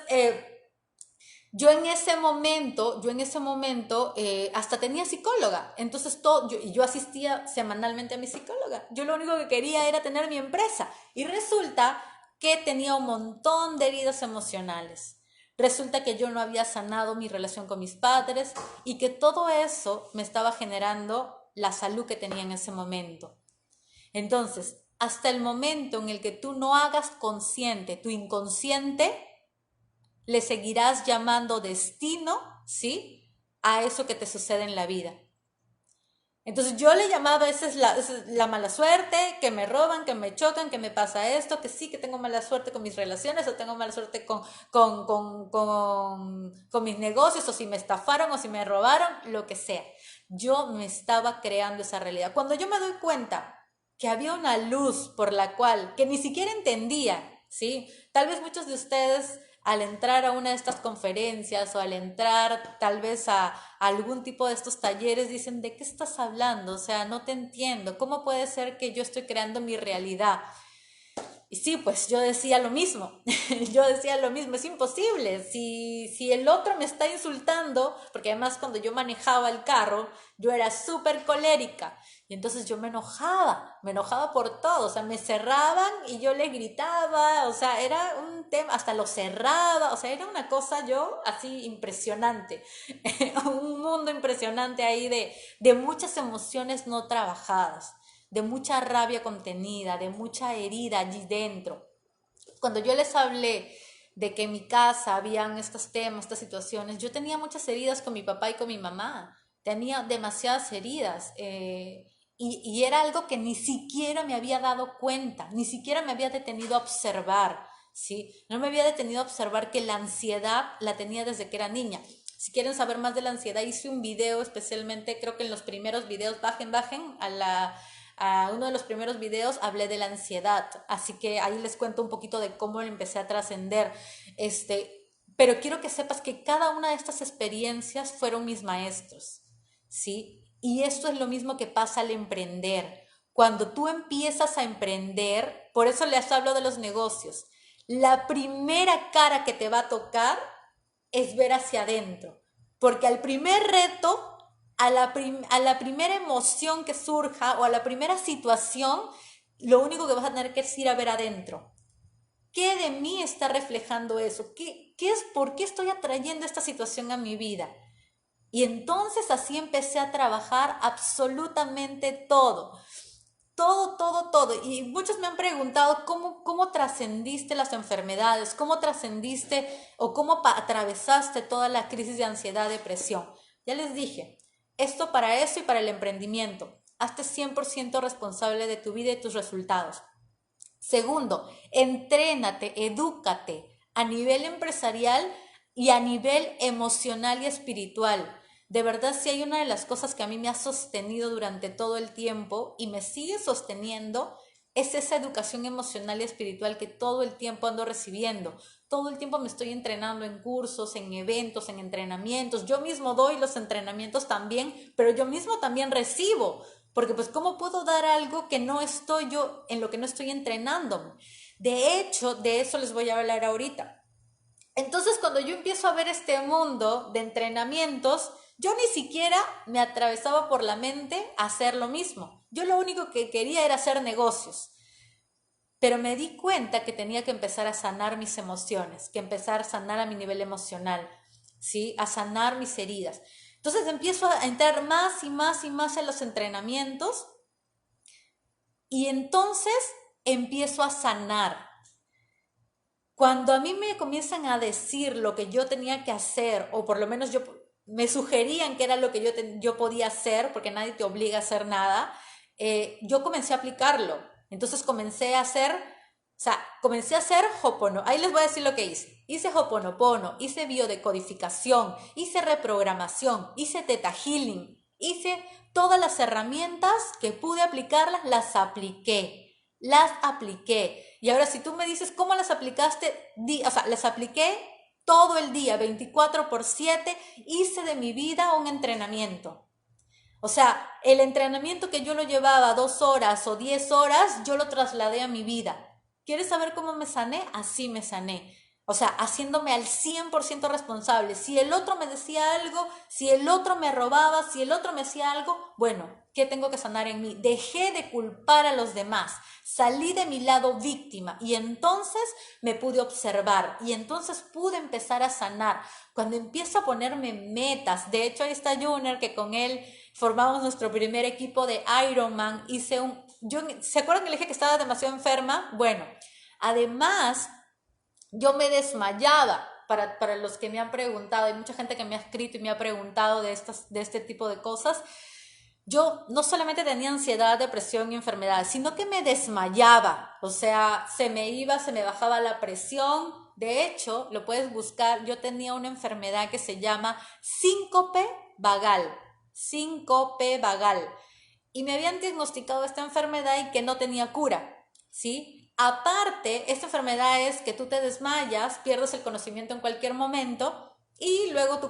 yo en ese momento hasta tenía psicóloga, entonces yo asistía semanalmente a mi psicóloga. Yo lo único que quería era tener mi empresa y resulta que tenía un montón de heridas emocionales. Resulta que yo no había sanado mi relación con mis padres y que todo eso me estaba generando la salud que tenía en ese momento. Entonces, hasta el momento en el que tú no hagas consciente tu inconsciente, le seguirás llamando destino, ¿sí?, a eso que te sucede en la vida. Entonces yo le llamaba, esa es la mala suerte, que me roban, que me chocan, que me pasa esto, que sí, que tengo mala suerte con mis relaciones, o tengo mala suerte con mis negocios, o si me estafaron, o si me robaron, lo que sea. Yo me estaba creando esa realidad. Cuando yo me doy cuenta que había una luz por la cual, que ni siquiera entendía, ¿sí? Tal vez muchos de ustedes al entrar a una de estas conferencias o al entrar tal vez a algún tipo de estos talleres dicen, ¿de qué estás hablando? O sea, no te entiendo. ¿Cómo puede ser que yo estoy creando mi realidad? Y sí, pues yo decía lo mismo, yo decía lo mismo, es imposible, si el otro me está insultando, porque además cuando yo manejaba el carro, yo era súper colérica, y entonces yo me enojaba por todo, o sea, me cerraban y yo le gritaba, o sea, era un tema, hasta lo cerraba, o sea, era una cosa yo así impresionante, un mundo impresionante ahí de muchas emociones no trabajadas, de mucha rabia contenida, de mucha herida allí dentro. Cuando yo les hablé de que en mi casa habían estos temas, estas situaciones, yo tenía muchas heridas con mi papá y con mi mamá, tenía demasiadas heridas y era algo que ni siquiera me había dado cuenta, ni siquiera me había detenido a observar, ¿sí? No me había detenido a observar que la ansiedad la tenía desde que era niña. Si quieren saber más de la ansiedad, hice un video especialmente, creo que en los primeros videos, bajen a uno de los primeros videos hablé de la ansiedad, así que ahí les cuento un poquito de cómo lo empecé a trascender, pero quiero que sepas que cada una de estas experiencias fueron mis maestros, ¿sí? Y esto es lo mismo que pasa al emprender. Cuando tú empiezas a emprender, por eso les hablo de los negocios, la primera cara que te va a tocar es ver hacia adentro, porque al primer reto, a la primera emoción que surja o a la primera situación, lo único que vas a tener que es ir a ver adentro. ¿Qué de mí está reflejando eso? ¿Por qué estoy atrayendo esta situación a mi vida? Y entonces así empecé a trabajar absolutamente todo. Todo, todo, todo. Y muchos me han preguntado cómo trascendiste las enfermedades, cómo trascendiste o cómo atravesaste toda la crisis de ansiedad, depresión. Ya les dije, esto para eso y para el emprendimiento. Hazte 100% responsable de tu vida y tus resultados. Segundo, entrénate, edúcate a nivel empresarial y a nivel emocional y espiritual. De verdad, si hay una de las cosas que a mí me ha sostenido durante todo el tiempo y me sigue sosteniendo, es esa educación emocional y espiritual que todo el tiempo ando recibiendo. Todo el tiempo me estoy entrenando en cursos, en eventos, en entrenamientos. Yo mismo doy los entrenamientos también, pero yo mismo también recibo. Porque pues ¿cómo puedo dar algo que no estoy yo, en lo que no estoy entrenándome? De hecho, de eso les voy a hablar ahorita. Entonces, cuando yo empiezo a ver este mundo de entrenamientos, yo ni siquiera me atravesaba por la mente hacer lo mismo. Yo lo único que quería era hacer negocios. Pero me di cuenta que tenía que empezar a sanar mis emociones, que empezar a sanar a mi nivel emocional, ¿sí? A sanar mis heridas. Entonces empiezo a entrar más y más y más en los entrenamientos y entonces empiezo a sanar. Cuando a mí me comienzan a decir lo que yo tenía que hacer, o por lo menos me sugerían que era lo que yo podía hacer, porque nadie te obliga a hacer nada, yo comencé a aplicarlo. Entonces comencé a hacer Ho'oponopono. Ahí les voy a decir lo que hice. Hice Ho'oponopono, hice biodecodificación, hice reprogramación, hice Theta Healing, hice todas las herramientas que pude aplicarlas, las apliqué. Y ahora si tú me dices cómo las aplicaste, las apliqué todo el día, 24/7, hice de mi vida un entrenamiento. O sea, el entrenamiento que yo lo llevaba 2 horas o 10 horas, yo lo trasladé a mi vida. ¿Quieres saber cómo me sané? Así me sané. O sea, haciéndome al 100% responsable. Si el otro me decía algo, si el otro me robaba, si el otro me hacía algo, bueno, ¿qué tengo que sanar en mí? Dejé de culpar a los demás. Salí de mi lado víctima y entonces me pude observar y entonces pude empezar a sanar. Cuando empiezo a ponerme metas, de hecho ahí está Junior, que con él formamos nuestro primer equipo de Ironman, ¿se acuerdan que le dije que estaba demasiado enferma? Bueno, además, yo me desmayaba. Para los que me han preguntado, hay mucha gente que me ha escrito y me ha preguntado de este tipo de cosas. Yo no solamente tenía ansiedad, depresión y enfermedades, sino que me desmayaba. O sea, se me bajaba la presión. De hecho, lo puedes buscar, yo tenía una enfermedad que se llama síncope vagal. Síncope vagal. Y me habían diagnosticado esta enfermedad y que no tenía cura, ¿sí? Aparte, esta enfermedad es que tú te desmayas, pierdes el conocimiento en cualquier momento y luego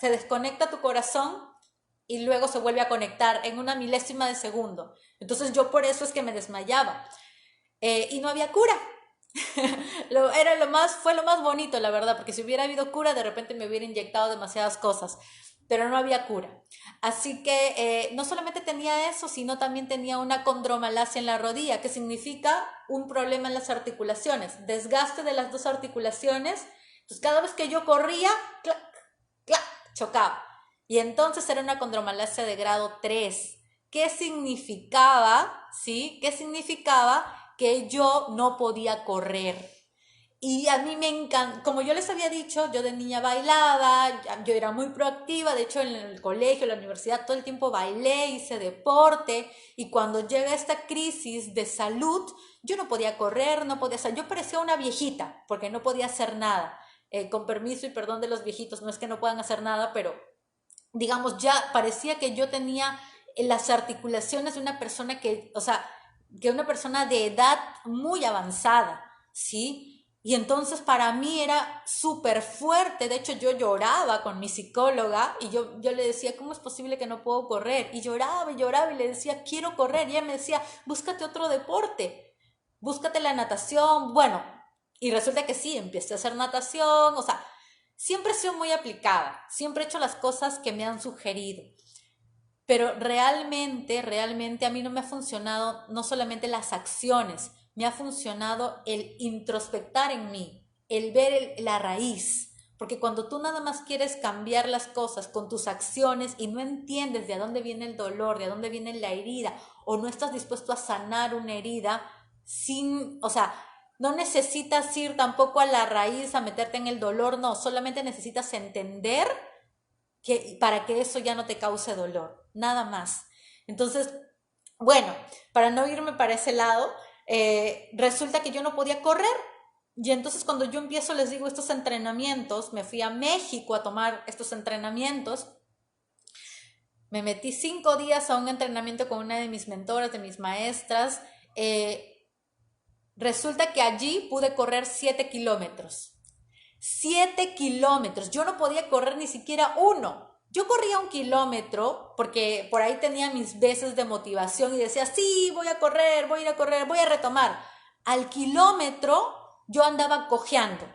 se desconecta tu corazón y luego se vuelve a conectar en una milésima de segundo. Entonces yo por eso es que me desmayaba. Y no había cura. Fue lo más bonito, la verdad, porque si hubiera habido cura, de repente me hubiera inyectado demasiadas cosas, pero no había cura. Así que no solamente tenía eso, sino también tenía una condromalacia en la rodilla, que significa un problema en las articulaciones, desgaste de las dos articulaciones. Entonces cada vez que yo corría, clac, clac, chocaba. Y entonces era una condromalacia de grado 3. ¿Qué significaba? ¿Sí? ¿Qué significaba? Que yo no podía correr. Y a mí me encanta, como yo les había dicho, yo de niña bailaba, yo era muy proactiva, de hecho en el colegio, en la universidad, todo el tiempo bailé, hice deporte, y cuando llega esta crisis de salud, yo no podía correr, no podía hacer, yo parecía una viejita, porque no podía hacer nada. Con permiso y perdón de los viejitos, no es que no puedan hacer nada, pero digamos, ya parecía que yo tenía las articulaciones de una persona que una persona de edad muy avanzada, ¿sí? Y entonces para mí era súper fuerte. De hecho, yo lloraba con mi psicóloga y yo le decía, ¿cómo es posible que no puedo correr? Y lloraba y le decía, quiero correr. Y ella me decía, búscate otro deporte, búscate la natación. Bueno, y resulta que sí, empecé a hacer natación, o sea, siempre he sido muy aplicada, siempre he hecho las cosas que me han sugerido, pero realmente a mí no me ha funcionado no solamente las acciones, me ha funcionado el introspectar en mí, el ver la raíz, porque cuando tú nada más quieres cambiar las cosas con tus acciones y no entiendes de dónde viene el dolor, de dónde viene la herida, o no estás dispuesto a sanar una herida no necesitas ir tampoco a la raíz a meterte en el dolor, no, solamente necesitas entender que para que eso ya no te cause dolor, nada más. Entonces, bueno, para no irme para ese lado, resulta que yo no podía correr. Y entonces cuando yo empiezo, les digo, estos entrenamientos, me fui a México a tomar estos entrenamientos, me metí 5 días a un entrenamiento con una de mis mentoras, de mis maestras. Resulta que allí pude correr 7 kilómetros. 7 kilómetros. Yo no podía correr ni siquiera uno. Yo corría 1 kilómetro porque por ahí tenía mis veces de motivación y decía, sí, voy a correr, voy a ir a correr, voy a retomar. Al kilómetro yo andaba cojeando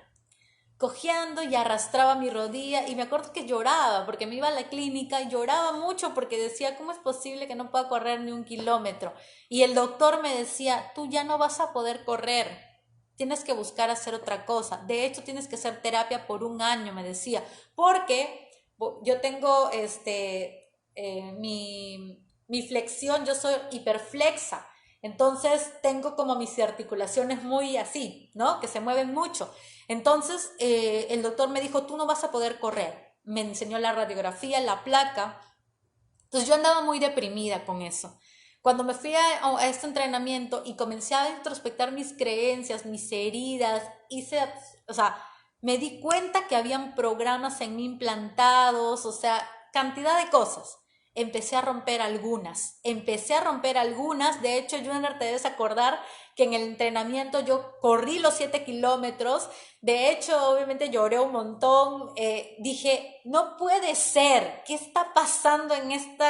y arrastraba mi rodilla y me acuerdo que lloraba porque me iba a la clínica y lloraba mucho porque decía, ¿cómo es posible que no pueda correr ni 1 kilómetro? Y el doctor me decía, tú ya no vas a poder correr, tienes que buscar hacer otra cosa, de hecho tienes que hacer terapia por 1 año, me decía, porque yo tengo mi flexión, yo soy hiperflexa, entonces tengo como mis articulaciones muy así, ¿no? Que se mueven mucho. Entonces el doctor me dijo, tú no vas a poder correr. Me enseñó la radiografía, la placa. Entonces yo andaba muy deprimida con eso. Cuando me fui a este entrenamiento y comencé a introspectar mis creencias, mis heridas, me di cuenta que habían programas en mí implantados, o sea, cantidad de cosas. Empecé a romper algunas, de hecho yo no te debes acordar que en el entrenamiento yo corrí los 7 kilómetros, de hecho obviamente lloré un montón, dije, no puede ser, ¿qué está pasando en este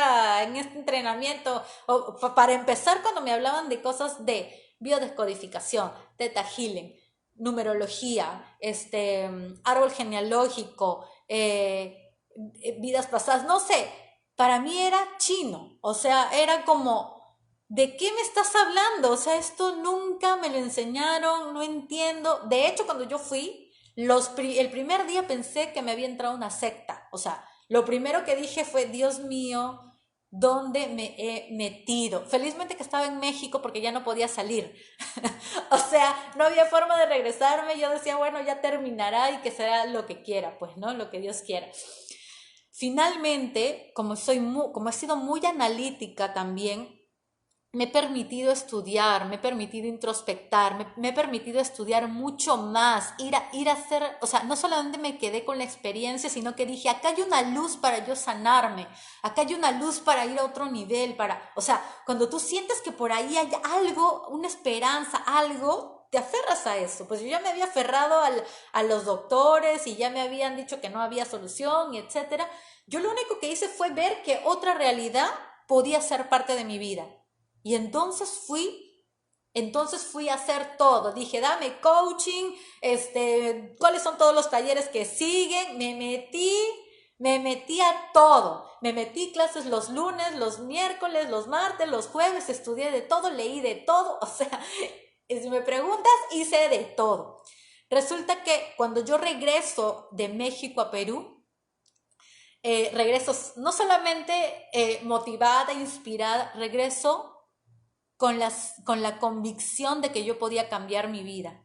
entrenamiento? Para empezar, cuando me hablaban de cosas de biodescodificación, Theta Healing, numerología, árbol genealógico, vidas pasadas, no sé, para mí era chino, o sea, era como, ¿de qué me estás hablando? O sea, esto nunca me lo enseñaron, no entiendo. De hecho, cuando yo fui, el primer día pensé que me había entrado una secta. O sea, lo primero que dije fue, Dios mío, dónde me he metido. Felizmente que estaba en México porque ya no podía salir. O sea, no había forma de regresarme. Yo decía, bueno, ya terminará y que será lo que quiera, pues, ¿no? Lo que Dios quiera. Finalmente, como he sido muy analítica también, me he permitido estudiar, me he permitido introspectar, me he permitido estudiar mucho más, ir a hacer, o sea, no solamente me quedé con la experiencia, sino que dije, acá hay una luz para yo sanarme, acá hay una luz para ir a otro nivel, o sea, cuando tú sientes que por ahí hay algo, una esperanza, algo, te aferras a eso. Pues yo ya me había aferrado a los doctores y ya me habían dicho que no había solución y etcétera. Yo lo único que hice fue ver que otra realidad podía ser parte de mi vida. Y entonces fui a hacer todo. Dije, dame coaching, cuáles son todos los talleres que siguen. Me metí a todo. Me metí clases los lunes, los miércoles, los martes, los jueves, estudié de todo, leí de todo. O sea, si me preguntas, hice de todo. Resulta que cuando yo regreso de México a Perú, regreso no solamente motivada, inspirada, regreso con la convicción de que yo podía cambiar mi vida,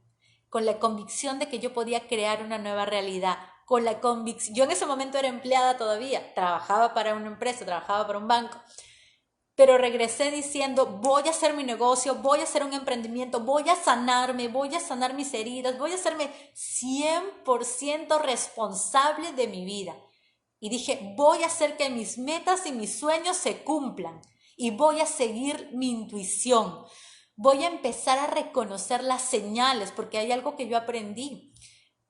con la convicción de que yo podía crear una nueva realidad, con la convicción, yo en ese momento era empleada todavía, trabajaba para una empresa, trabajaba para un banco, pero regresé diciendo, voy a hacer mi negocio, voy a hacer un emprendimiento, voy a sanarme, voy a sanar mis heridas, voy a hacerme 100% responsable de mi vida. Y dije, voy a hacer que mis metas y mis sueños se cumplan y voy a seguir mi intuición. Voy a empezar a reconocer las señales, porque hay algo que yo aprendí.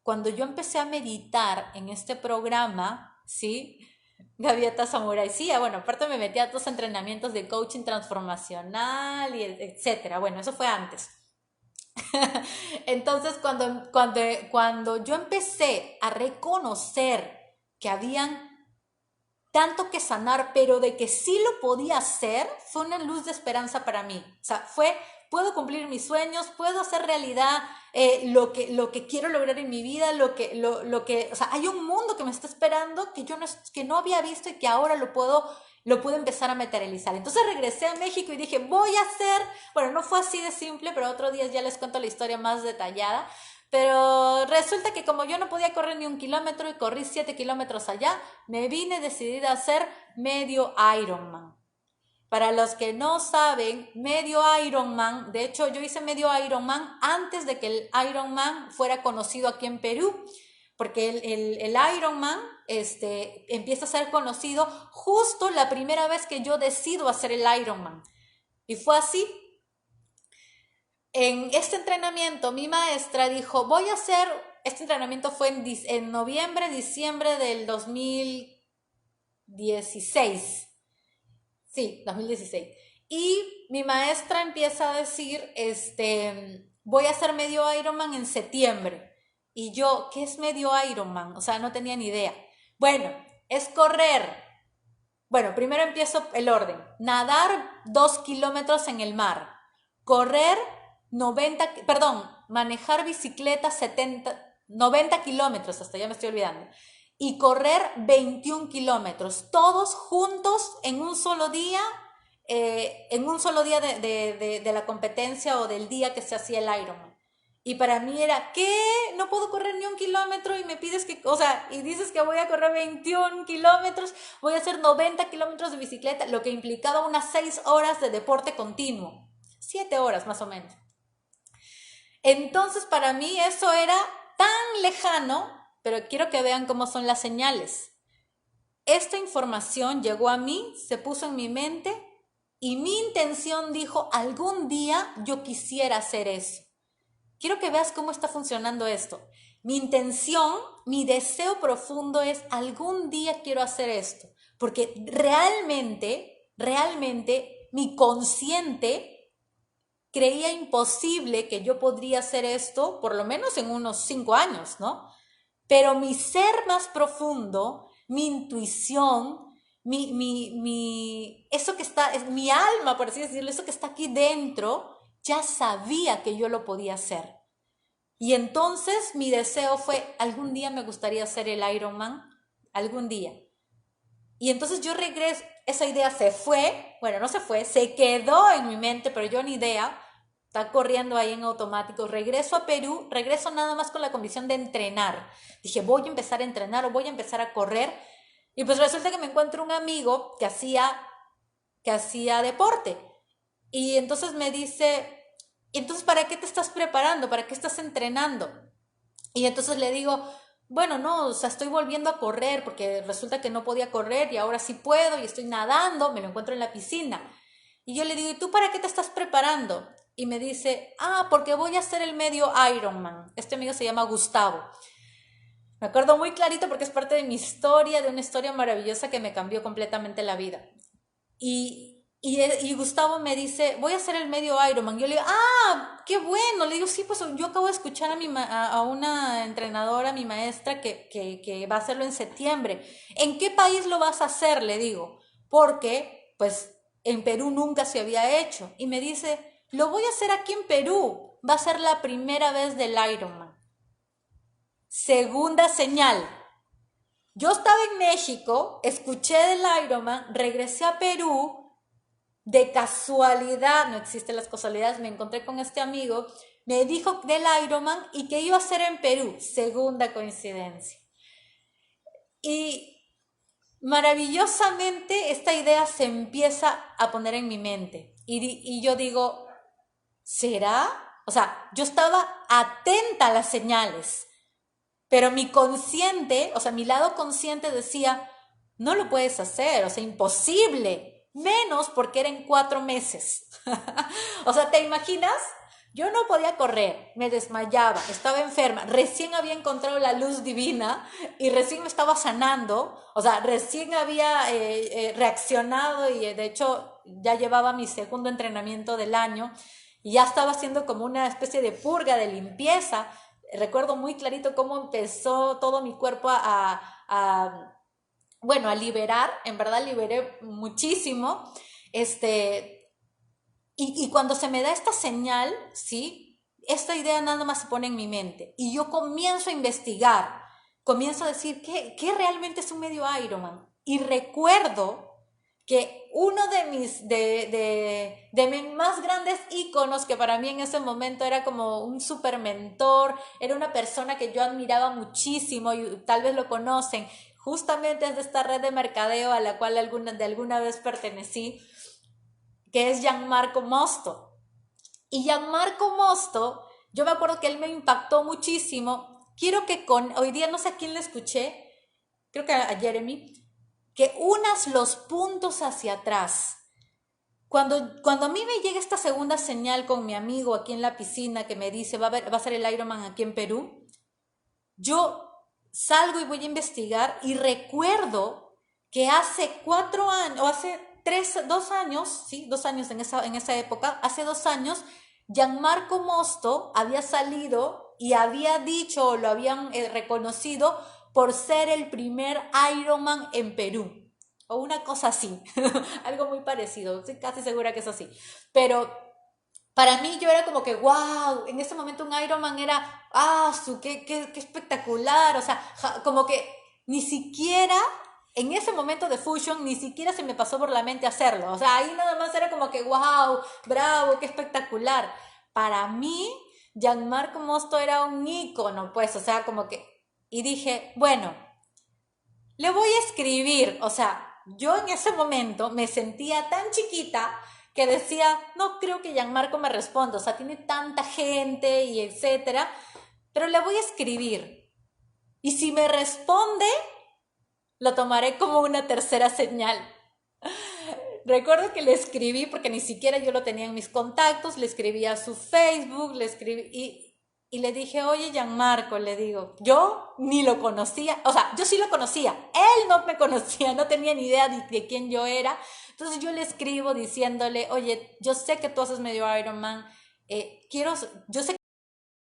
Cuando yo empecé a meditar en este programa, ¿sí? Gaviota Samurai, sí, bueno, aparte me metí a otros entrenamientos de coaching transformacional y etcétera. Bueno, eso fue antes. Entonces, cuando yo empecé a reconocer que habían tanto que sanar, pero de que sí lo podía hacer, fue una luz de esperanza para mí. O sea, puedo cumplir mis sueños, puedo hacer realidad lo que quiero lograr en mi vida, o sea, hay un mundo que me está esperando que no había visto y que ahora lo puedo empezar a materializar. Entonces regresé a México y dije, voy a hacer, bueno, no fue así de simple, pero otro día ya les cuento la historia más detallada. Pero resulta que como yo no podía correr ni 1 kilómetro y corrí 7 kilómetros allá, me vine decidida a hacer medio Ironman. Para los que no saben, medio Ironman, de hecho yo hice medio Ironman antes de que el Ironman fuera conocido aquí en Perú, porque el Ironman empieza a ser conocido justo la primera vez que yo decido hacer el Ironman. Y fue así. En este entrenamiento mi maestra dijo, este entrenamiento fue en noviembre, diciembre del 2016. Sí, 2016. Y mi maestra empieza a decir, voy a hacer medio Ironman en septiembre. Y yo, ¿qué es medio Ironman? O sea, no tenía ni idea. Bueno, es correr. Bueno, primero empiezo el orden. Nadar 2 kilómetros en el mar. Correr manejar bicicleta 90 kilómetros, hasta ya me estoy olvidando, y correr 21 kilómetros, todos juntos en un solo día, de la competencia o del día que se hacía el Ironman. Y para mí era, ¿qué? No puedo correr ni 1 kilómetro y me pides y dices que voy a correr 21 kilómetros, voy a hacer 90 kilómetros de bicicleta, lo que implicaba unas 6 horas de deporte continuo, 7 horas más o menos. Entonces para mí eso era tan lejano, pero quiero que vean cómo son las señales. Esta información llegó a mí, se puso en mi mente y mi intención dijo, algún día yo quisiera hacer eso. Quiero que veas cómo está funcionando esto. Mi intención, mi deseo profundo es, algún día quiero hacer esto, porque realmente mi consciente creía imposible que yo podría hacer esto, por lo menos en unos 5 años, ¿no? Pero mi ser más profundo, mi intuición, eso que está, es mi alma, por así decirlo, eso que está aquí dentro, ya sabía que yo lo podía hacer. Y entonces mi deseo fue, algún día me gustaría hacer el Ironman, algún día. Y entonces yo regreso, esa idea se fue, bueno, no se fue, se quedó en mi mente, pero yo ni idea, está corriendo ahí en automático. Regreso a Perú, regreso nada más con la convicción de entrenar. Dije, voy a empezar a entrenar o voy a empezar a correr. Y pues resulta que me encuentro un amigo que hacía deporte. Y entonces me dice, entonces, ¿para qué te estás preparando? ¿Para qué estás entrenando? Y entonces le digo, bueno, no, o sea, estoy volviendo a correr porque resulta que no podía correr y ahora sí puedo y estoy nadando, me lo encuentro en la piscina. Y yo le digo, ¿y tú para qué te estás preparando? Y me dice, porque voy a hacer el medio Ironman. Este amigo se llama Gustavo. Me acuerdo muy clarito porque es parte de mi historia, de una historia maravillosa que me cambió completamente la vida. Y Gustavo me dice, voy a hacer el medio Ironman. Yo le digo, qué bueno. Le digo, sí, pues yo acabo de escuchar a una entrenadora, a mi maestra, que va a hacerlo en septiembre. ¿En qué país lo vas a hacer? Le digo, porque pues en Perú nunca se había hecho. Y me dice, lo voy a hacer aquí en Perú. Va a ser la primera vez del Ironman. Segunda señal. Yo estaba en México, escuché del Ironman, regresé a Perú. De casualidad, no existen las casualidades, me encontré con este amigo, me dijo del Ironman y que iba a ser en Perú, segunda coincidencia. Y maravillosamente esta idea se empieza a poner en mi mente y yo digo, ¿será? O sea, yo estaba atenta a las señales, pero mi consciente, o sea, mi lado consciente decía, no lo puedes hacer, o sea, imposible. Menos porque eran 4 meses. O sea, ¿te imaginas? Yo no podía correr, me desmayaba, estaba enferma, recién había encontrado la luz divina y recién me estaba sanando, o sea, recién había reaccionado y de hecho ya llevaba mi segundo entrenamiento del año y ya estaba haciendo como una especie de purga, de limpieza. Recuerdo muy clarito cómo empezó todo mi cuerpo bueno, a liberar, en verdad liberé muchísimo, y cuando se me da esta señal, ¿sí? Esta idea nada más se pone en mi mente y yo comienzo a investigar, comienzo a decir, ¿qué realmente es un medio Ironman? Y recuerdo que uno de mis más grandes íconos, que para mí en ese momento era como un super mentor, era una persona que yo admiraba muchísimo y tal vez lo conocen, justamente es de esta red de mercadeo a la cual de alguna vez pertenecí, que es Gianmarco Mosto. Y Gianmarco Mosto, yo me acuerdo que él me impactó muchísimo. Quiero que hoy día no sé a quién le escuché, creo que a Jeremy, que unas los puntos hacia atrás. Cuando a mí me llega esta segunda señal con mi amigo aquí en la piscina que me dice va a ser el Ironman aquí en Perú, yo salgo y voy a investigar y recuerdo que hace 4 años, o hace 2 años, sí, 2 años en esa época, hace 2 años, Gianmarco Mosto había salido y había dicho, o lo habían reconocido por ser el primer Ironman en Perú. O una cosa así, algo muy parecido, estoy casi segura que es así. Pero para mí yo era como que, wow, en ese momento un Ironman era, qué espectacular, o sea, como que ni siquiera, en ese momento de Fusion, ni siquiera se me pasó por la mente hacerlo, o sea, ahí nada más era como que, wow, bravo, qué espectacular. Para mí, Gianmarco Mosto era un ícono, pues, o sea, como que, y dije, bueno, le voy a escribir, o sea, yo en ese momento me sentía tan chiquita que decía, no creo que Gianmarco me responda, o sea, tiene tanta gente y etcétera, pero le voy a escribir. Y si me responde, lo tomaré como una tercera señal. Recuerdo que le escribí, porque ni siquiera yo lo tenía en mis contactos, le escribí a su Facebook, le escribí y le dije, oye, Gianmarco, le digo, yo ni lo conocía, o sea, yo sí lo conocía, él no me conocía, no tenía ni idea de quién yo era. Entonces yo le escribo diciéndole, oye, yo sé que tú haces medio Ironman, yo sé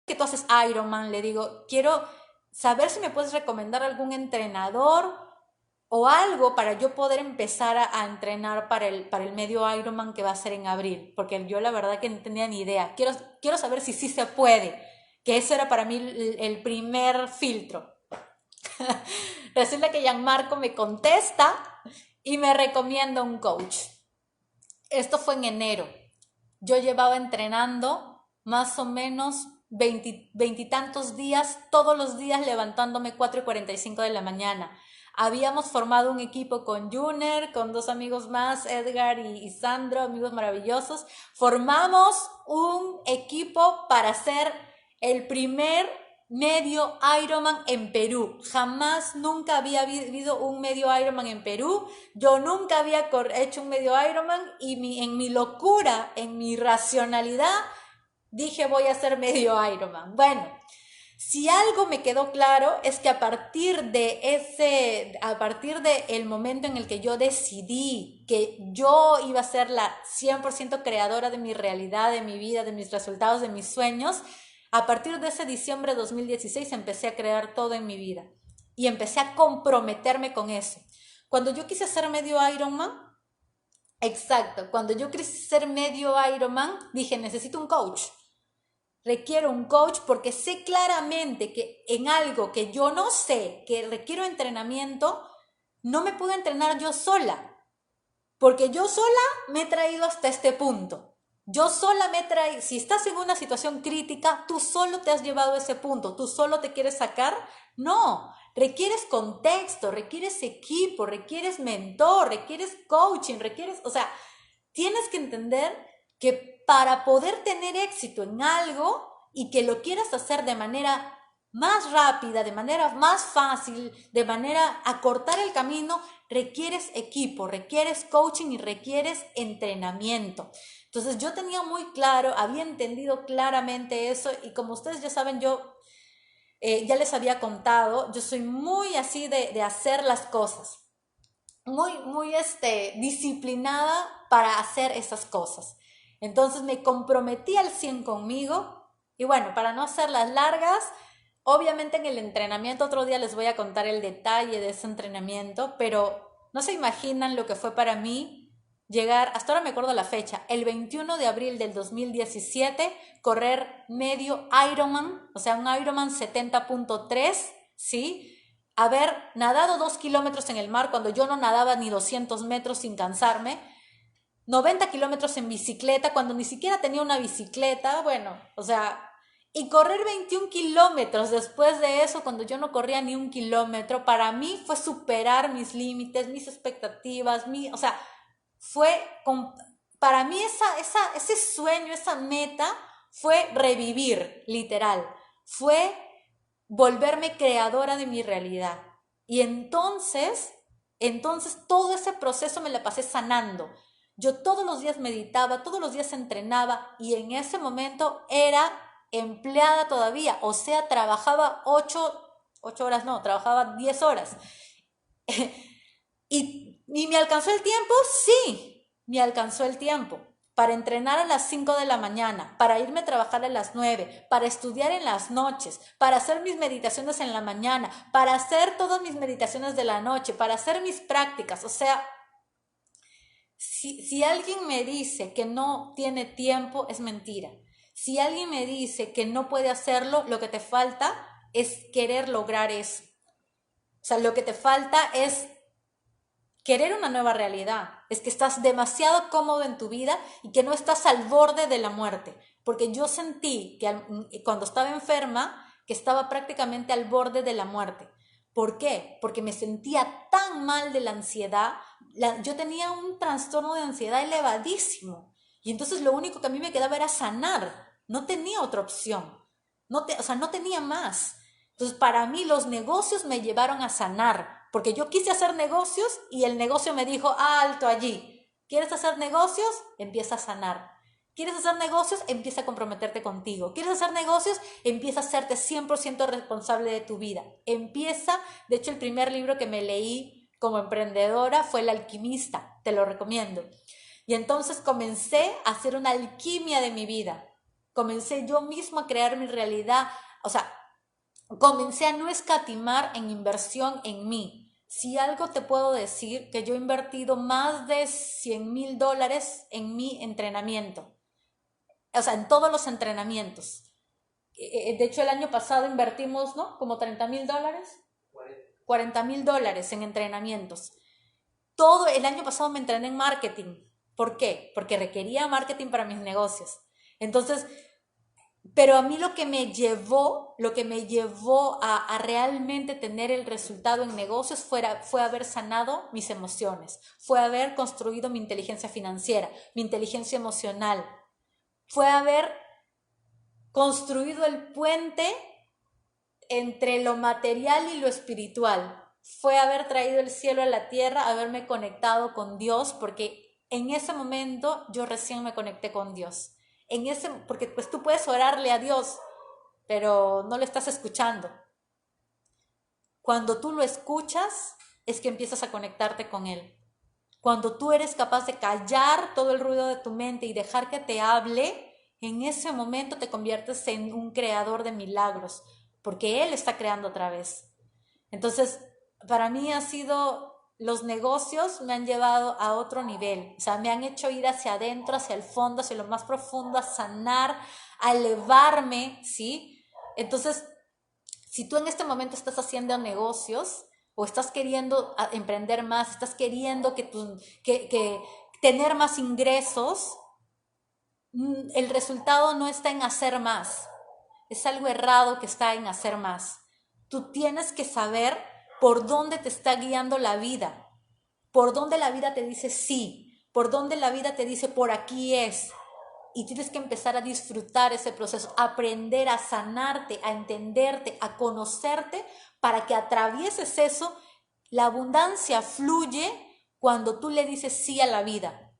que tú haces Ironman, le digo, quiero saber si me puedes recomendar algún entrenador o algo para yo poder empezar a entrenar para el medio Ironman que va a ser en abril, porque yo la verdad que no tenía ni idea. Quiero saber si sí se puede, que eso era para mí el primer filtro. Resulta que Gianmarco me contesta y me recomienda un coach. Esto fue en enero. Yo llevaba entrenando más o menos 20 y tantos días, todos los días levantándome 4:45 de la mañana. Habíamos formado un equipo con Juner, con 2 amigos más, Edgar y Sandro, amigos maravillosos. Formamos un equipo para hacer el primer medio Ironman en Perú. Jamás, nunca había habido un medio Ironman en Perú. Yo nunca había hecho un medio Ironman y en mi locura, en mi racionalidad, dije voy a hacer medio Ironman. Bueno, si algo me quedó claro es que a partir de el momento en el que yo decidí que yo iba a ser la 100% creadora de mi realidad, de mi vida, de mis resultados, de mis sueños, a partir de ese diciembre de 2016 empecé a crear todo en mi vida y empecé a comprometerme con eso. Cuando yo quise hacer medio Ironman, cuando yo quise ser medio Ironman, dije necesito un coach. Requiero un coach porque sé claramente que en algo que yo no sé, que requiero entrenamiento, no me puedo entrenar yo sola. Porque yo sola me he traído hasta este punto. Yo sola me he traído, si estás en una situación crítica, tú solo te has llevado a ese punto, tú solo te quieres sacar. No, requieres contexto, requieres equipo, requieres mentor, requieres coaching, tienes que entender que para poder tener éxito en algo y que lo quieras hacer de manera más rápida, de manera más fácil, de manera a cortar el camino, requieres equipo, requieres coaching y requieres entrenamiento. Entonces yo tenía muy claro, había entendido claramente eso y como ustedes ya saben, yo ya les había contado, yo soy muy así de hacer las cosas, muy disciplinada para hacer esas cosas. Entonces me comprometí al 100 conmigo y bueno, para no hacerlas largas, obviamente en el entrenamiento, otro día les voy a contar el detalle de ese entrenamiento, pero no se imaginan lo que fue para mí llegar, hasta ahora me acuerdo la fecha, el 21 de abril del 2017, correr medio Ironman, o sea, un Ironman 70.3, ¿sí? Haber nadado 2 kilómetros en el mar cuando yo no nadaba ni 200 metros sin cansarme, 90 kilómetros en bicicleta cuando ni siquiera tenía una bicicleta, y correr 21 kilómetros después de eso cuando yo no corría ni 1 kilómetro, para mí fue superar mis límites, mis expectativas, para mí ese sueño, esa meta fue revivir, literal, fue volverme creadora de mi realidad. Y entonces todo ese proceso me la pasé sanando. Yo todos los días meditaba, todos los días entrenaba y en ese momento era empleada todavía, o sea, trabajaba 8 horas, no, trabajaba 10 horas. ¿Y me alcanzó el tiempo? Sí, me alcanzó el tiempo para entrenar a las 5 de la mañana, para irme a trabajar a las 9, para estudiar en las noches, para hacer mis meditaciones en la mañana, para hacer todas mis meditaciones de la noche, para hacer mis prácticas. O sea, si alguien me dice que no tiene tiempo, es mentira. Si alguien me dice que no puede hacerlo, lo que te falta es querer lograr eso. O sea, lo que te falta es querer una nueva realidad, es que estás demasiado cómodo en tu vida y que no estás al borde de la muerte. Porque yo sentí que cuando estaba enferma, que estaba prácticamente al borde de la muerte. ¿Por qué? Porque me sentía tan mal de la ansiedad. Yo tenía un trastorno de ansiedad elevadísimo. Y entonces lo único que a mí me quedaba era sanar. No tenía otra opción. No tenía más. Entonces para mí los negocios me llevaron a sanar. Porque yo quise hacer negocios y el negocio me dijo, alto allí. ¿Quieres hacer negocios? Empieza a sanar. ¿Quieres hacer negocios? Empieza a comprometerte contigo. ¿Quieres hacer negocios? Empieza a hacerte 100% responsable de tu vida. De hecho el primer libro que me leí como emprendedora fue El Alquimista, te lo recomiendo. Y entonces comencé a hacer una alquimia de mi vida. Comencé yo misma a crear mi realidad, comencé a no escatimar en inversión en mí. Si algo te puedo decir, que yo he invertido más de $100,000 en mi entrenamiento. En todos los entrenamientos. De hecho, el año pasado invertimos, ¿no? Como $30,000. $40,000 en entrenamientos. Todo el año pasado me entrené en marketing. ¿Por qué? Porque requería marketing para mis negocios. Entonces, pero a mí lo que me llevó a realmente tener el resultado en negocios fue haber sanado mis emociones, fue haber construido mi inteligencia financiera, mi inteligencia emocional, fue haber construido el puente entre lo material y lo espiritual, fue haber traído el cielo a la tierra, haberme conectado con Dios, porque en ese momento yo recién me conecté con Dios. Porque pues tú puedes orarle a Dios, pero no lo estás escuchando. Cuando tú lo escuchas, es que empiezas a conectarte con Él. Cuando tú eres capaz de callar todo el ruido de tu mente y dejar que te hable, en ese momento te conviertes en un creador de milagros, porque Él está creando otra vez. Entonces, para mí los negocios me han llevado a otro nivel, o sea, me han hecho ir hacia adentro, hacia el fondo, hacia lo más profundo, a sanar, a elevarme, ¿sí? Entonces, si tú en este momento estás haciendo negocios o estás queriendo emprender más, estás queriendo que tener más ingresos, el resultado no está en hacer más, es algo errado que está en hacer más. Tú tienes que saber por dónde te está guiando la vida, por dónde la vida te dice sí, por dónde la vida te dice por aquí es. Y tienes que empezar a disfrutar ese proceso, aprender a sanarte, a entenderte, a conocerte, para que atravieses eso. La abundancia fluye cuando tú le dices sí a la vida.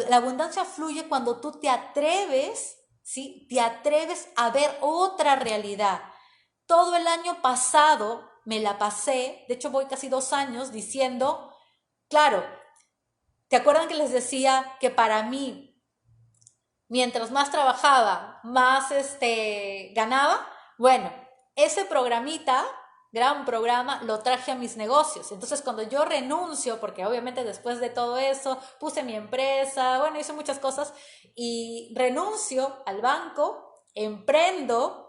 La abundancia fluye cuando tú te atreves, ¿sí? Te atreves a ver otra realidad. Todo el año pasado me la pasé, de hecho voy casi 2 años diciendo, claro, ¿te acuerdan que les decía que para mí, mientras más trabajaba, más ganaba? Bueno, ese programita, gran programa, lo traje a mis negocios. Entonces, cuando yo renuncio, porque obviamente después de todo eso puse mi empresa, bueno, hice muchas cosas, y renuncio al banco, emprendo.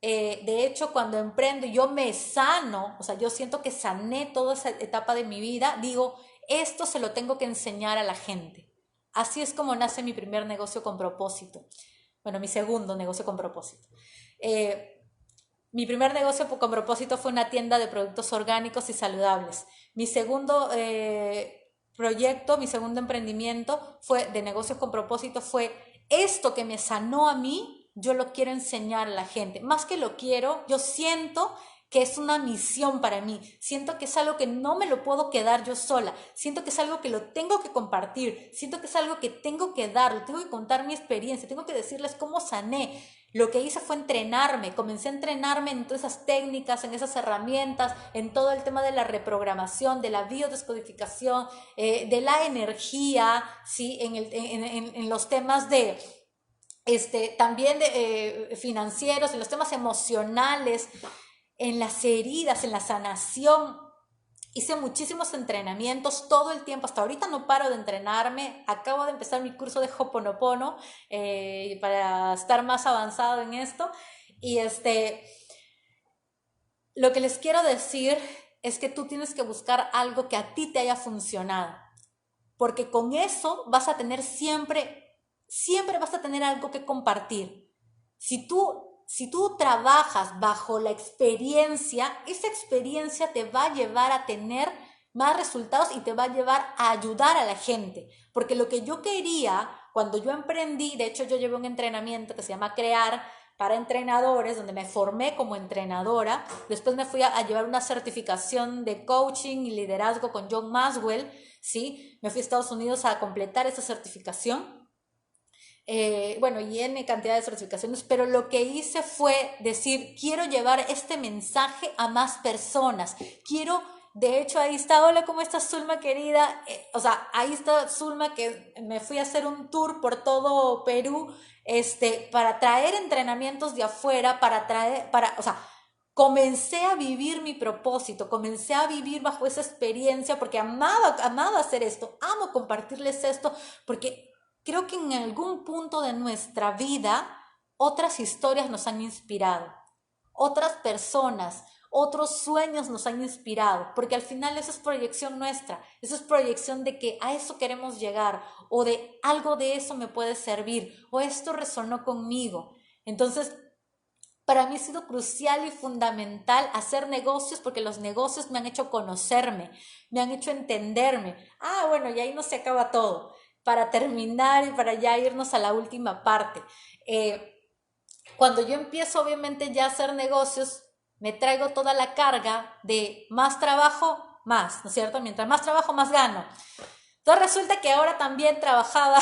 De hecho, cuando emprendo yo me sano, o sea, yo siento que sané toda esa etapa de mi vida, digo, esto se lo tengo que enseñar a la gente. Así es como nace mi primer negocio con propósito. Bueno, mi segundo negocio con propósito. Mi primer negocio con propósito fue una tienda de productos orgánicos y saludables. Mi segundo proyecto, mi segundo emprendimiento fue de negocios con propósito, fue esto que me sanó a mí, yo lo quiero enseñar a la gente. Más que lo quiero, yo siento que es una misión para mí. Siento que es algo que no me lo puedo quedar yo sola. Siento que es algo que lo tengo que compartir. Siento que es algo que tengo que dar. Tengo que contar mi experiencia. Tengo que decirles cómo sané. Lo que hice fue entrenarme. Comencé a entrenarme en todas esas técnicas, en esas herramientas, en todo el tema de la reprogramación, de la biodescodificación, de la energía, ¿sí? En los temas de también financieros, en los temas emocionales, en las heridas, en la sanación. Hice muchísimos entrenamientos todo el tiempo, hasta ahorita no paro de entrenarme, acabo de empezar mi curso de Ho'oponopono para estar más avanzado en esto. Y lo que les quiero decir es que tú tienes que buscar algo que a ti te haya funcionado, porque con eso vas a tener siempre vas a tener algo que compartir. Si tú trabajas bajo la experiencia, esa experiencia te va a llevar a tener más resultados y te va a llevar a ayudar a la gente. Porque lo que yo quería, cuando yo emprendí, de hecho yo llevé un entrenamiento que se llama Crear para entrenadores, donde me formé como entrenadora. Después me fui a llevar una certificación de coaching y liderazgo con John Maxwell, ¿sí? Me fui a Estados Unidos a completar esa certificación. Bueno, y N cantidad de certificaciones, pero lo que hice fue decir, quiero llevar este mensaje a más personas, de hecho, ahí está, hola, ¿cómo estás, Zulma querida? O sea, ahí está Zulma, que me fui a hacer un tour por todo Perú, para traer entrenamientos de afuera, o sea, comencé a vivir mi propósito, comencé a vivir bajo esa experiencia, porque amaba hacer esto, amo compartirles esto, porque creo que en algún punto de nuestra vida otras historias nos han inspirado, otras personas, otros sueños nos han inspirado, porque al final eso es proyección nuestra, eso es proyección de que a eso queremos llegar, o de algo de eso me puede servir, o esto resonó conmigo. Entonces, para mí ha sido crucial y fundamental hacer negocios, porque los negocios me han hecho conocerme, me han hecho entenderme. Bueno, y ahí no se acaba todo. Para terminar y para ya irnos a la última parte. Cuando yo empiezo obviamente ya a hacer negocios, me traigo toda la carga de más trabajo, más, ¿no es cierto? Mientras más trabajo, más gano. Entonces resulta que ahora también trabajaba,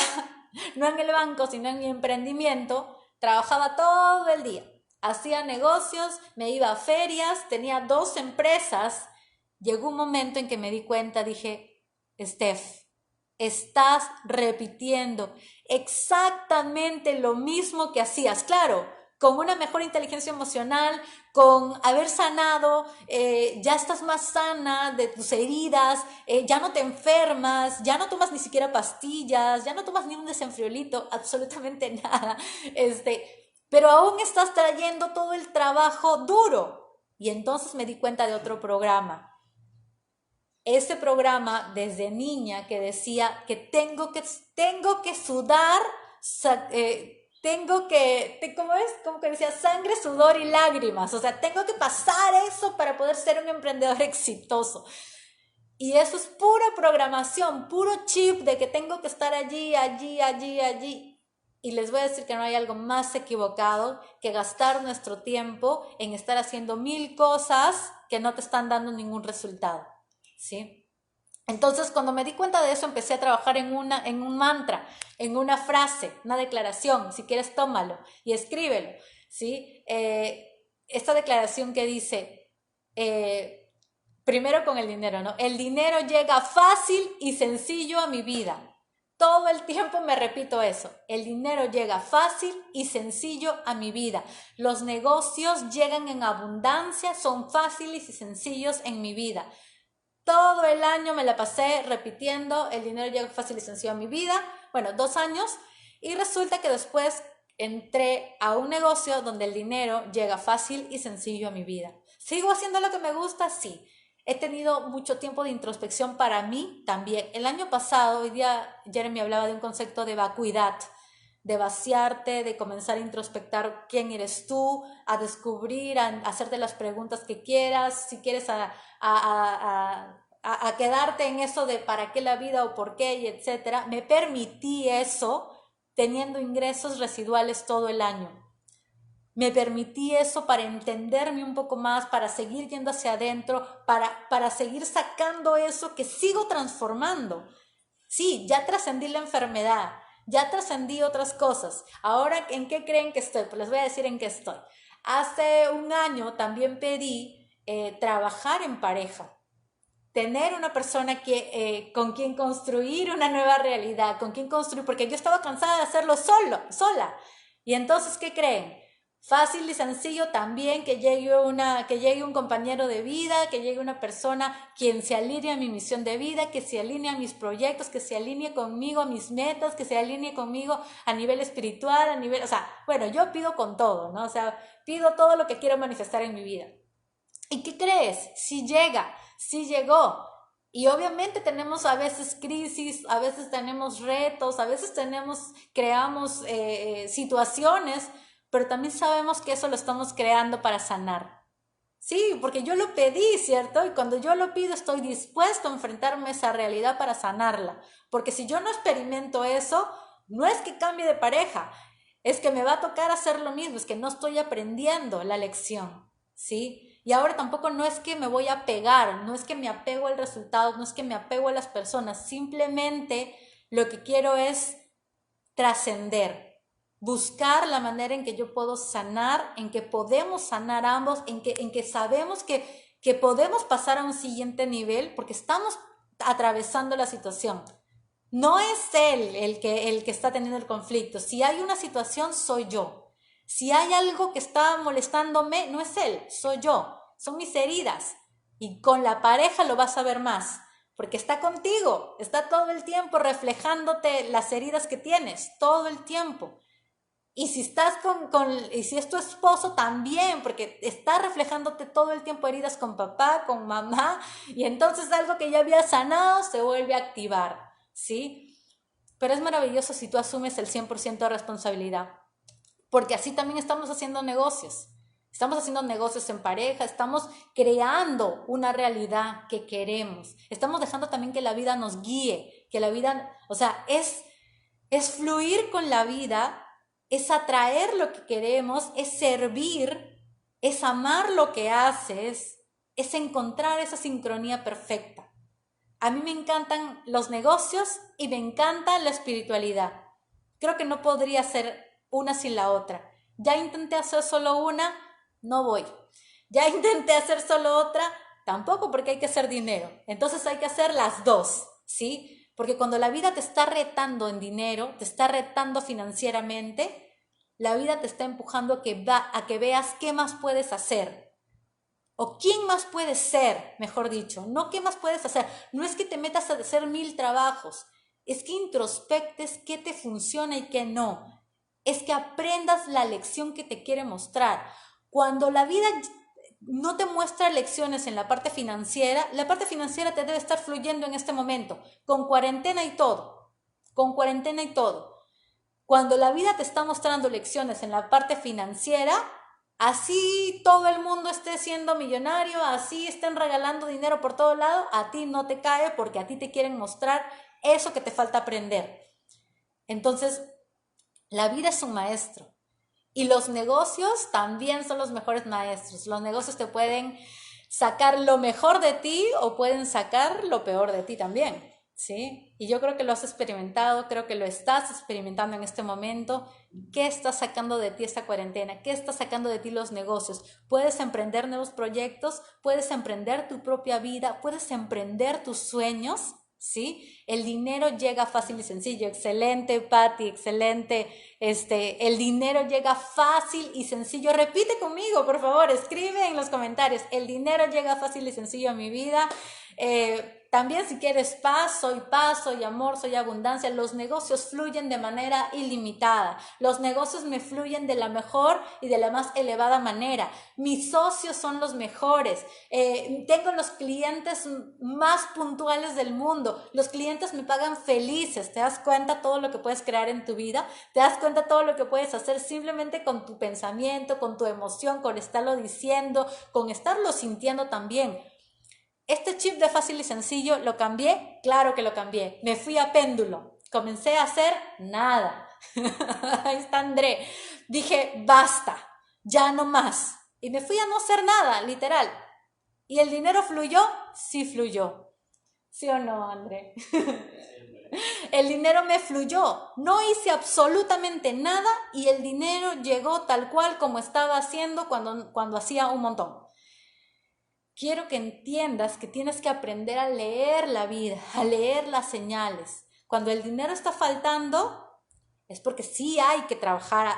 no en el banco, sino en mi emprendimiento, trabajaba todo el día. Hacía negocios, me iba a ferias, tenía 2 empresas. Llegó un momento en que me di cuenta, dije, Steph, estás repitiendo exactamente lo mismo que hacías. Claro, con una mejor inteligencia emocional, con haber sanado, ya estás más sana de tus heridas, ya no te enfermas, ya no tomas ni siquiera pastillas, ya no tomas ni un desenfriolito, absolutamente nada. Pero aún estás trayendo todo el trabajo duro. Y entonces me di cuenta de otro programa. Ese programa desde niña que decía que tengo que sudar, ¿cómo es? Como que decía sangre, sudor y lágrimas. O sea, tengo que pasar eso para poder ser un emprendedor exitoso. Y eso es pura programación, puro chip de que tengo que estar allí. Y les voy a decir que no hay algo más equivocado que gastar nuestro tiempo en estar haciendo 1000 cosas que no te están dando ningún resultado, ¿sí? Entonces, cuando me di cuenta de eso, empecé a trabajar en un mantra, en una frase, una declaración. Si quieres, tómalo y escríbelo, ¿sí? Esta declaración que dice, primero con el dinero, ¿no? El dinero llega fácil y sencillo a mi vida. Todo el tiempo me repito eso. El dinero llega fácil y sencillo a mi vida. Los negocios llegan en abundancia, son fáciles y sencillos en mi vida. Todo el año me la pasé repitiendo, el dinero llega fácil y sencillo a mi vida. Bueno, 2 años. Y resulta que después entré a un negocio donde el dinero llega fácil y sencillo a mi vida. ¿Sigo haciendo lo que me gusta? Sí. He tenido mucho tiempo de introspección para mí también. El año pasado, hoy día Jeremy hablaba de un concepto de vacuidad, de vaciarte, de comenzar a introspectar quién eres tú, a descubrir, a hacerte las preguntas que quieras, si quieres a quedarte en eso de para qué la vida o por qué y etcétera. Me permití eso teniendo ingresos residuales todo el año. Me permití eso para entenderme un poco más, para seguir yendo hacia adentro, para seguir sacando eso que sigo transformando. Sí, ya trascendí la enfermedad, ya trascendí otras cosas. Ahora, ¿en qué creen que estoy? Pues les voy a decir en qué estoy. Hace un año también pedí trabajar en pareja. Tener una persona con quien construir una nueva realidad, con quien construir, porque yo estaba cansada de hacerlo sola. Y entonces, ¿qué creen? Fácil y sencillo también que llegue un compañero de vida, que llegue una persona quien se alinee a mi misión de vida, que se alinee a mis proyectos, que se alinee conmigo a mis metas, que se alinee conmigo a nivel espiritual, o sea, bueno, yo pido con todo, ¿no? O sea, pido todo lo que quiero manifestar en mi vida. ¿Y qué crees? Sí llega, sí llegó. Y obviamente tenemos a veces crisis, a veces tenemos retos, a veces creamos situaciones, pero también sabemos que eso lo estamos creando para sanar. Sí, porque yo lo pedí, ¿cierto? Y cuando yo lo pido estoy dispuesto a enfrentarme a esa realidad para sanarla. Porque si yo no experimento eso, no es que cambie de pareja, es que me va a tocar hacer lo mismo, es que no estoy aprendiendo la lección, ¿sí? Y ahora tampoco no es que me voy a pegar, no es que me apego al resultado, no es que me apego a las personas, simplemente lo que quiero es trascender, buscar la manera en que yo puedo sanar, en que podemos sanar ambos, en que sabemos que podemos pasar a un siguiente nivel porque estamos atravesando la situación. No es él el que está teniendo el conflicto. Si hay una situación, soy yo. Si hay algo que está molestándome, no es él, soy yo. Son mis heridas. Y con la pareja lo vas a ver más. Porque está contigo, está todo el tiempo reflejándote las heridas que tienes, todo el tiempo. Y si estás y si es tu esposo también, porque está reflejándote todo el tiempo heridas con papá, con mamá, y entonces algo que ya había sanado se vuelve a activar, ¿sí? Pero es maravilloso si tú asumes el 100% de responsabilidad, porque así también estamos haciendo negocios. Estamos haciendo negocios en pareja, estamos creando una realidad que queremos. Estamos dejando también que la vida nos guíe, que la vida, o sea, es fluir con la vida, es atraer lo que queremos, es servir, es amar lo que haces, es encontrar esa sincronía perfecta. A mí me encantan los negocios y me encanta la espiritualidad. Creo que no podría ser una sin la otra. Ya intenté hacer solo una, no voy. Ya intenté hacer solo otra, tampoco, porque hay que hacer dinero. Entonces hay que hacer las dos, ¿sí? Porque cuando la vida te está retando en dinero, te está retando financieramente, la vida te está empujando a que veas qué más puedes hacer. O quién más puedes ser, mejor dicho. No qué más puedes hacer. No es que te metas a hacer 1000 trabajos. Es que introspectes qué te funciona y qué no. Es que aprendas la lección que te quiere mostrar. Cuando la vida no te muestra lecciones en la parte financiera te debe estar fluyendo en este momento, con cuarentena y todo. Con cuarentena y todo. Cuando la vida te está mostrando lecciones en la parte financiera, así todo el mundo esté siendo millonario, así estén regalando dinero por todo lado, a ti no te cae porque a ti te quieren mostrar eso que te falta aprender. Entonces, la vida es un maestro y los negocios también son los mejores maestros. Los negocios te pueden sacar lo mejor de ti o pueden sacar lo peor de ti también. ¿Sí? Y yo creo que lo has experimentado, creo que lo estás experimentando en este momento. ¿Qué está sacando de ti esta cuarentena? ¿Qué está sacando de ti los negocios? Puedes emprender nuevos proyectos, puedes emprender tu propia vida, puedes emprender tus sueños, ¿sí? El dinero llega fácil y sencillo. Excelente, Patti, excelente. El dinero llega fácil y sencillo. Repite conmigo, por favor, escribe en los comentarios. El dinero llega fácil y sencillo a mi vida. También si quieres paz, soy amor, soy abundancia. Los negocios fluyen de manera ilimitada. Los negocios me fluyen de la mejor y de la más elevada manera. Mis socios son los mejores. Tengo los clientes más puntuales del mundo. Los clientes me pagan felices. ¿Te das cuenta todo lo que puedes crear en tu vida? ¿Te das cuenta todo lo que puedes hacer simplemente con tu pensamiento, con tu emoción, con estarlo diciendo, con estarlo sintiendo también? Este chip de fácil y sencillo, ¿lo cambié? Claro que lo cambié. Me fui a péndulo. Comencé a hacer nada. Ahí está André. Dije, basta, ya no más. Y me fui a no hacer nada, literal. ¿Y el dinero fluyó? Sí fluyó. ¿Sí o no, André? El dinero me fluyó. No hice absolutamente nada y el dinero llegó tal cual como estaba haciendo cuando hacía un montón. Quiero que entiendas que tienes que aprender a leer la vida, a leer las señales. Cuando el dinero está faltando, es porque sí hay que trabajar,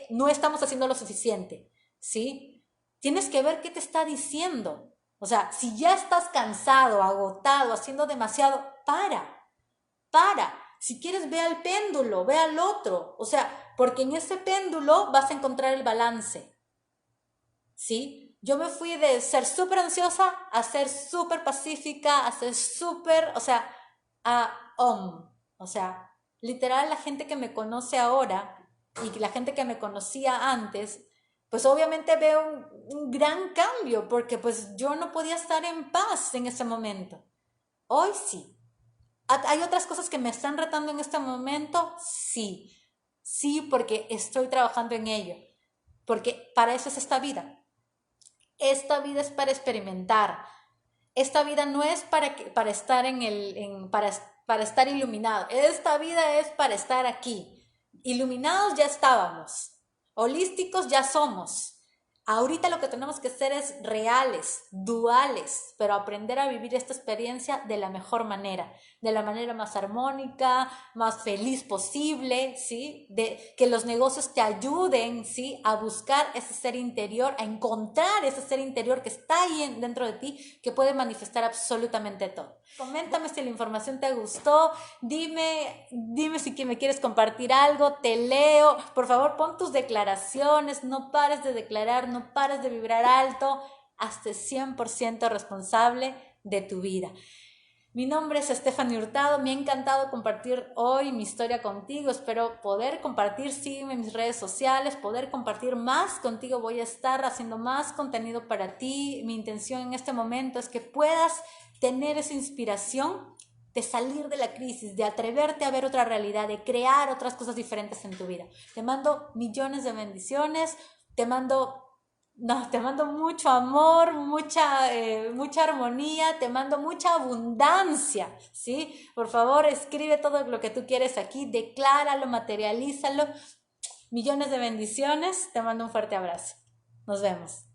no estamos haciendo lo suficiente, ¿sí? Tienes que ver qué te está diciendo. O sea, si ya estás cansado, agotado, haciendo demasiado, para. Si quieres, ve al péndulo, ve al otro. O sea, porque en ese péndulo vas a encontrar el balance, ¿sí? Yo me fui de ser súper ansiosa a ser súper pacífica, a ser súper, o sea, o sea, literal la gente que me conoce ahora y la gente que me conocía antes, pues obviamente veo un gran cambio porque pues yo no podía estar en paz en ese momento. Hoy sí. ¿Hay otras cosas que me están retando en este momento? Sí. Sí, porque estoy trabajando en ello. Porque para eso es esta vida. Esta vida es para experimentar. Esta vida no es para estar para estar iluminado. Esta vida es para estar aquí. Iluminados ya estábamos. Holísticos ya somos. Ahorita lo que tenemos que ser es reales, duales, pero aprender a vivir esta experiencia de la mejor manera, de la manera más armónica, más feliz posible, ¿sí? De que los negocios te ayuden, ¿sí? A buscar ese ser interior, a encontrar ese ser interior que está ahí dentro de ti, que puede manifestar absolutamente todo. Coméntame si la información te gustó, dime si me quieres compartir algo, te leo, por favor pon tus declaraciones, no pares de declarar, no pares de vibrar alto, hazte 100% responsable de tu vida. Mi nombre es Stephanie Hurtado, me ha encantado compartir hoy mi historia contigo, espero poder compartir, sígueme en mis redes sociales, poder compartir más contigo, voy a estar haciendo más contenido para ti, mi intención en este momento es que puedas tener esa inspiración de salir de la crisis, de atreverte a ver otra realidad, de crear otras cosas diferentes en tu vida. Te mando millones de bendiciones, te mando mucho amor, mucha armonía, te mando mucha abundancia, ¿sí? Por favor, escribe todo lo que tú quieres aquí, decláralo, materialízalo. Millones de bendiciones, te mando un fuerte abrazo. Nos vemos.